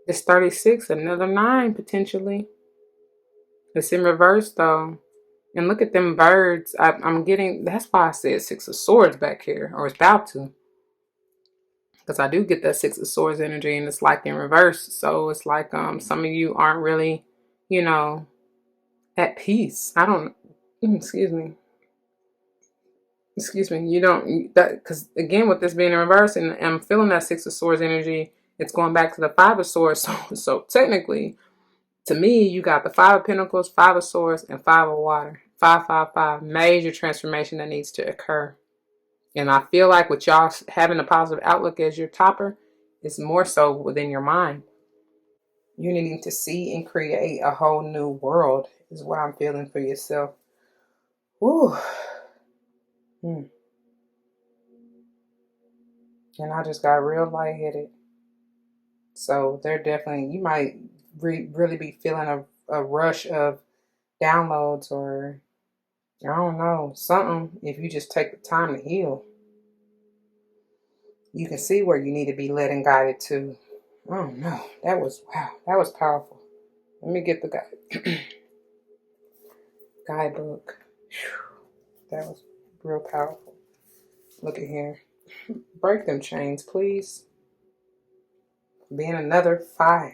[SPEAKER 1] It's 36, another 9 potentially. It's in reverse though. And look at them birds. I'm getting, that's why I said 6 of Swords back here, or it's about to. Because I do get that 6 of Swords energy, and it's like in reverse. So it's like some of you aren't really, you know, at peace. I don't, excuse me. You don't, that, because again, with this being in reverse, and I'm feeling that 6 of Swords energy, it's going back to the 5 of Swords. So technically, to me, you got the 5 of Pentacles, 5 of Swords, and 5 of Water. 555, major transformation that needs to occur. And I feel like with y'all having a positive outlook as your topper, it's more so within your mind. You needing to see and create a whole new world is what I'm feeling for yourself. Woo. And I just got real lightheaded. So they're definitely, you might really be feeling a rush of downloads, or I don't know, something. If you just take the time to heal, you can see where you need to be led and guided to. I don't know. That was, wow, that was powerful. Let me get the guidebook. That was real powerful. Look at here. Break them chains, please. Being another 5.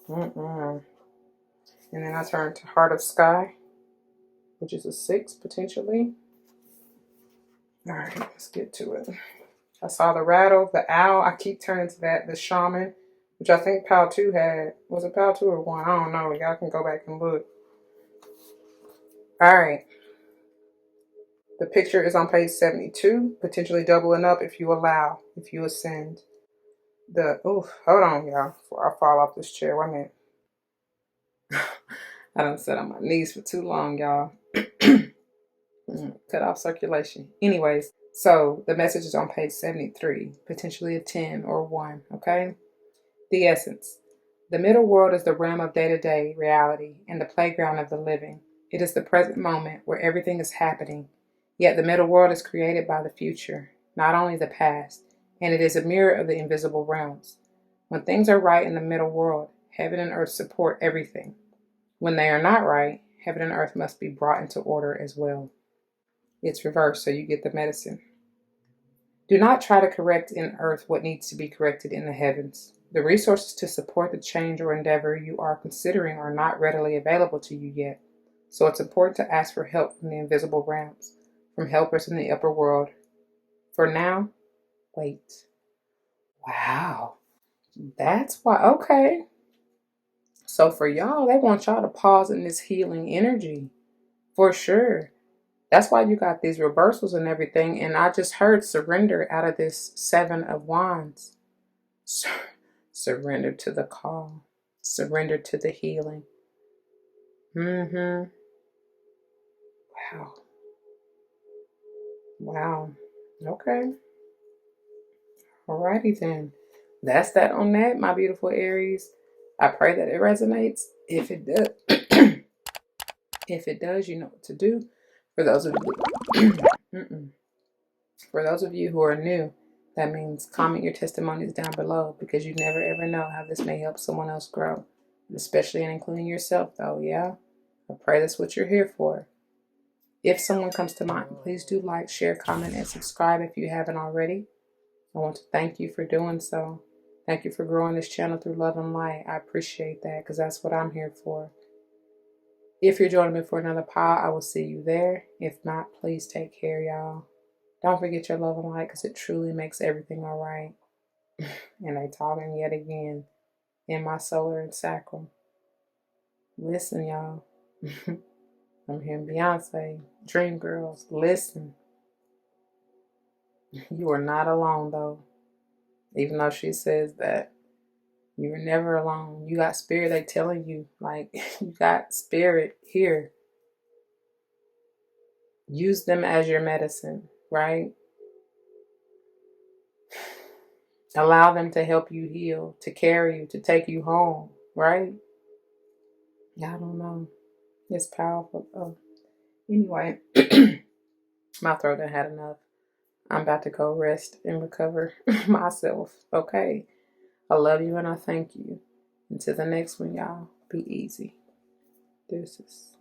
[SPEAKER 1] And then I turn to Heart of Sky, which is a 6 potentially. All right, let's get to it. I saw the rattle, the owl. I keep turning to that. The Shaman, which I think Pile 2 had. Was it Pile 2 or 1? I don't know. Y'all can go back and look. All right. The picture is on page 72, potentially doubling up if you allow, if you ascend. Hold on, y'all, before I fall off this chair. Wait a minute. I done sat on my knees for too long, y'all. Cut off circulation. Anyways, so the message is on page 73, potentially a 10 or 1, okay? The essence. The middle world is the realm of day-to-day reality and the playground of the living. It is the present moment where everything is happening. Yet the middle world is created by the future, not only the past, and it is a mirror of the invisible realms. When things are right in the middle world, heaven and earth support everything. When they are not right, heaven and earth must be brought into order as well. It's reversed, so you get the medicine. Do not try to correct in earth what needs to be corrected in the heavens. The resources to support the change or endeavor you are considering are not readily available to you yet, so it's important to ask for help from the invisible realms, from helpers in the upper world. For now, wait. Wow. That's why, okay. So for y'all, they want y'all to pause in this healing energy, for sure. That's why you got these reversals and everything. And I just heard surrender out of this 7 of Wands. Surrender to the call. Surrender to the healing. Wow. Wow. Okay. Alrighty then. That's that on that, my beautiful Aries. I pray that it resonates. If it does, if it does, you know what to do. For those of you, for those of you who are new, that means comment your testimonies down below, because you never ever know how this may help someone else grow, especially and including yourself though, yeah? I pray that's what you're here for. If someone comes to mind, please do like, share, comment, and subscribe if you haven't already. I want to thank you for doing so. Thank you for growing this channel through love and light. I appreciate that, because that's what I'm here for. If you're joining me for another pod, I will see you there. If not, please take care, y'all. Don't forget your love and light, because it truly makes everything all right. And they talking yet again in my solar and sacral. Listen, y'all. I'm hearing Beyonce, Dream Girls, listen. You are not alone though. Even though she says that you're never alone. You got spirit, they telling you, like, you got spirit here. Use them as your medicine, right? Allow them to help you heal, to carry you, to take you home, right? Yeah, I don't know. It's powerful. Oh, anyway, my throat done had enough. I'm about to go rest and recover myself. Okay. I love you and I thank you. Until the next one, y'all. Be easy. Deuces.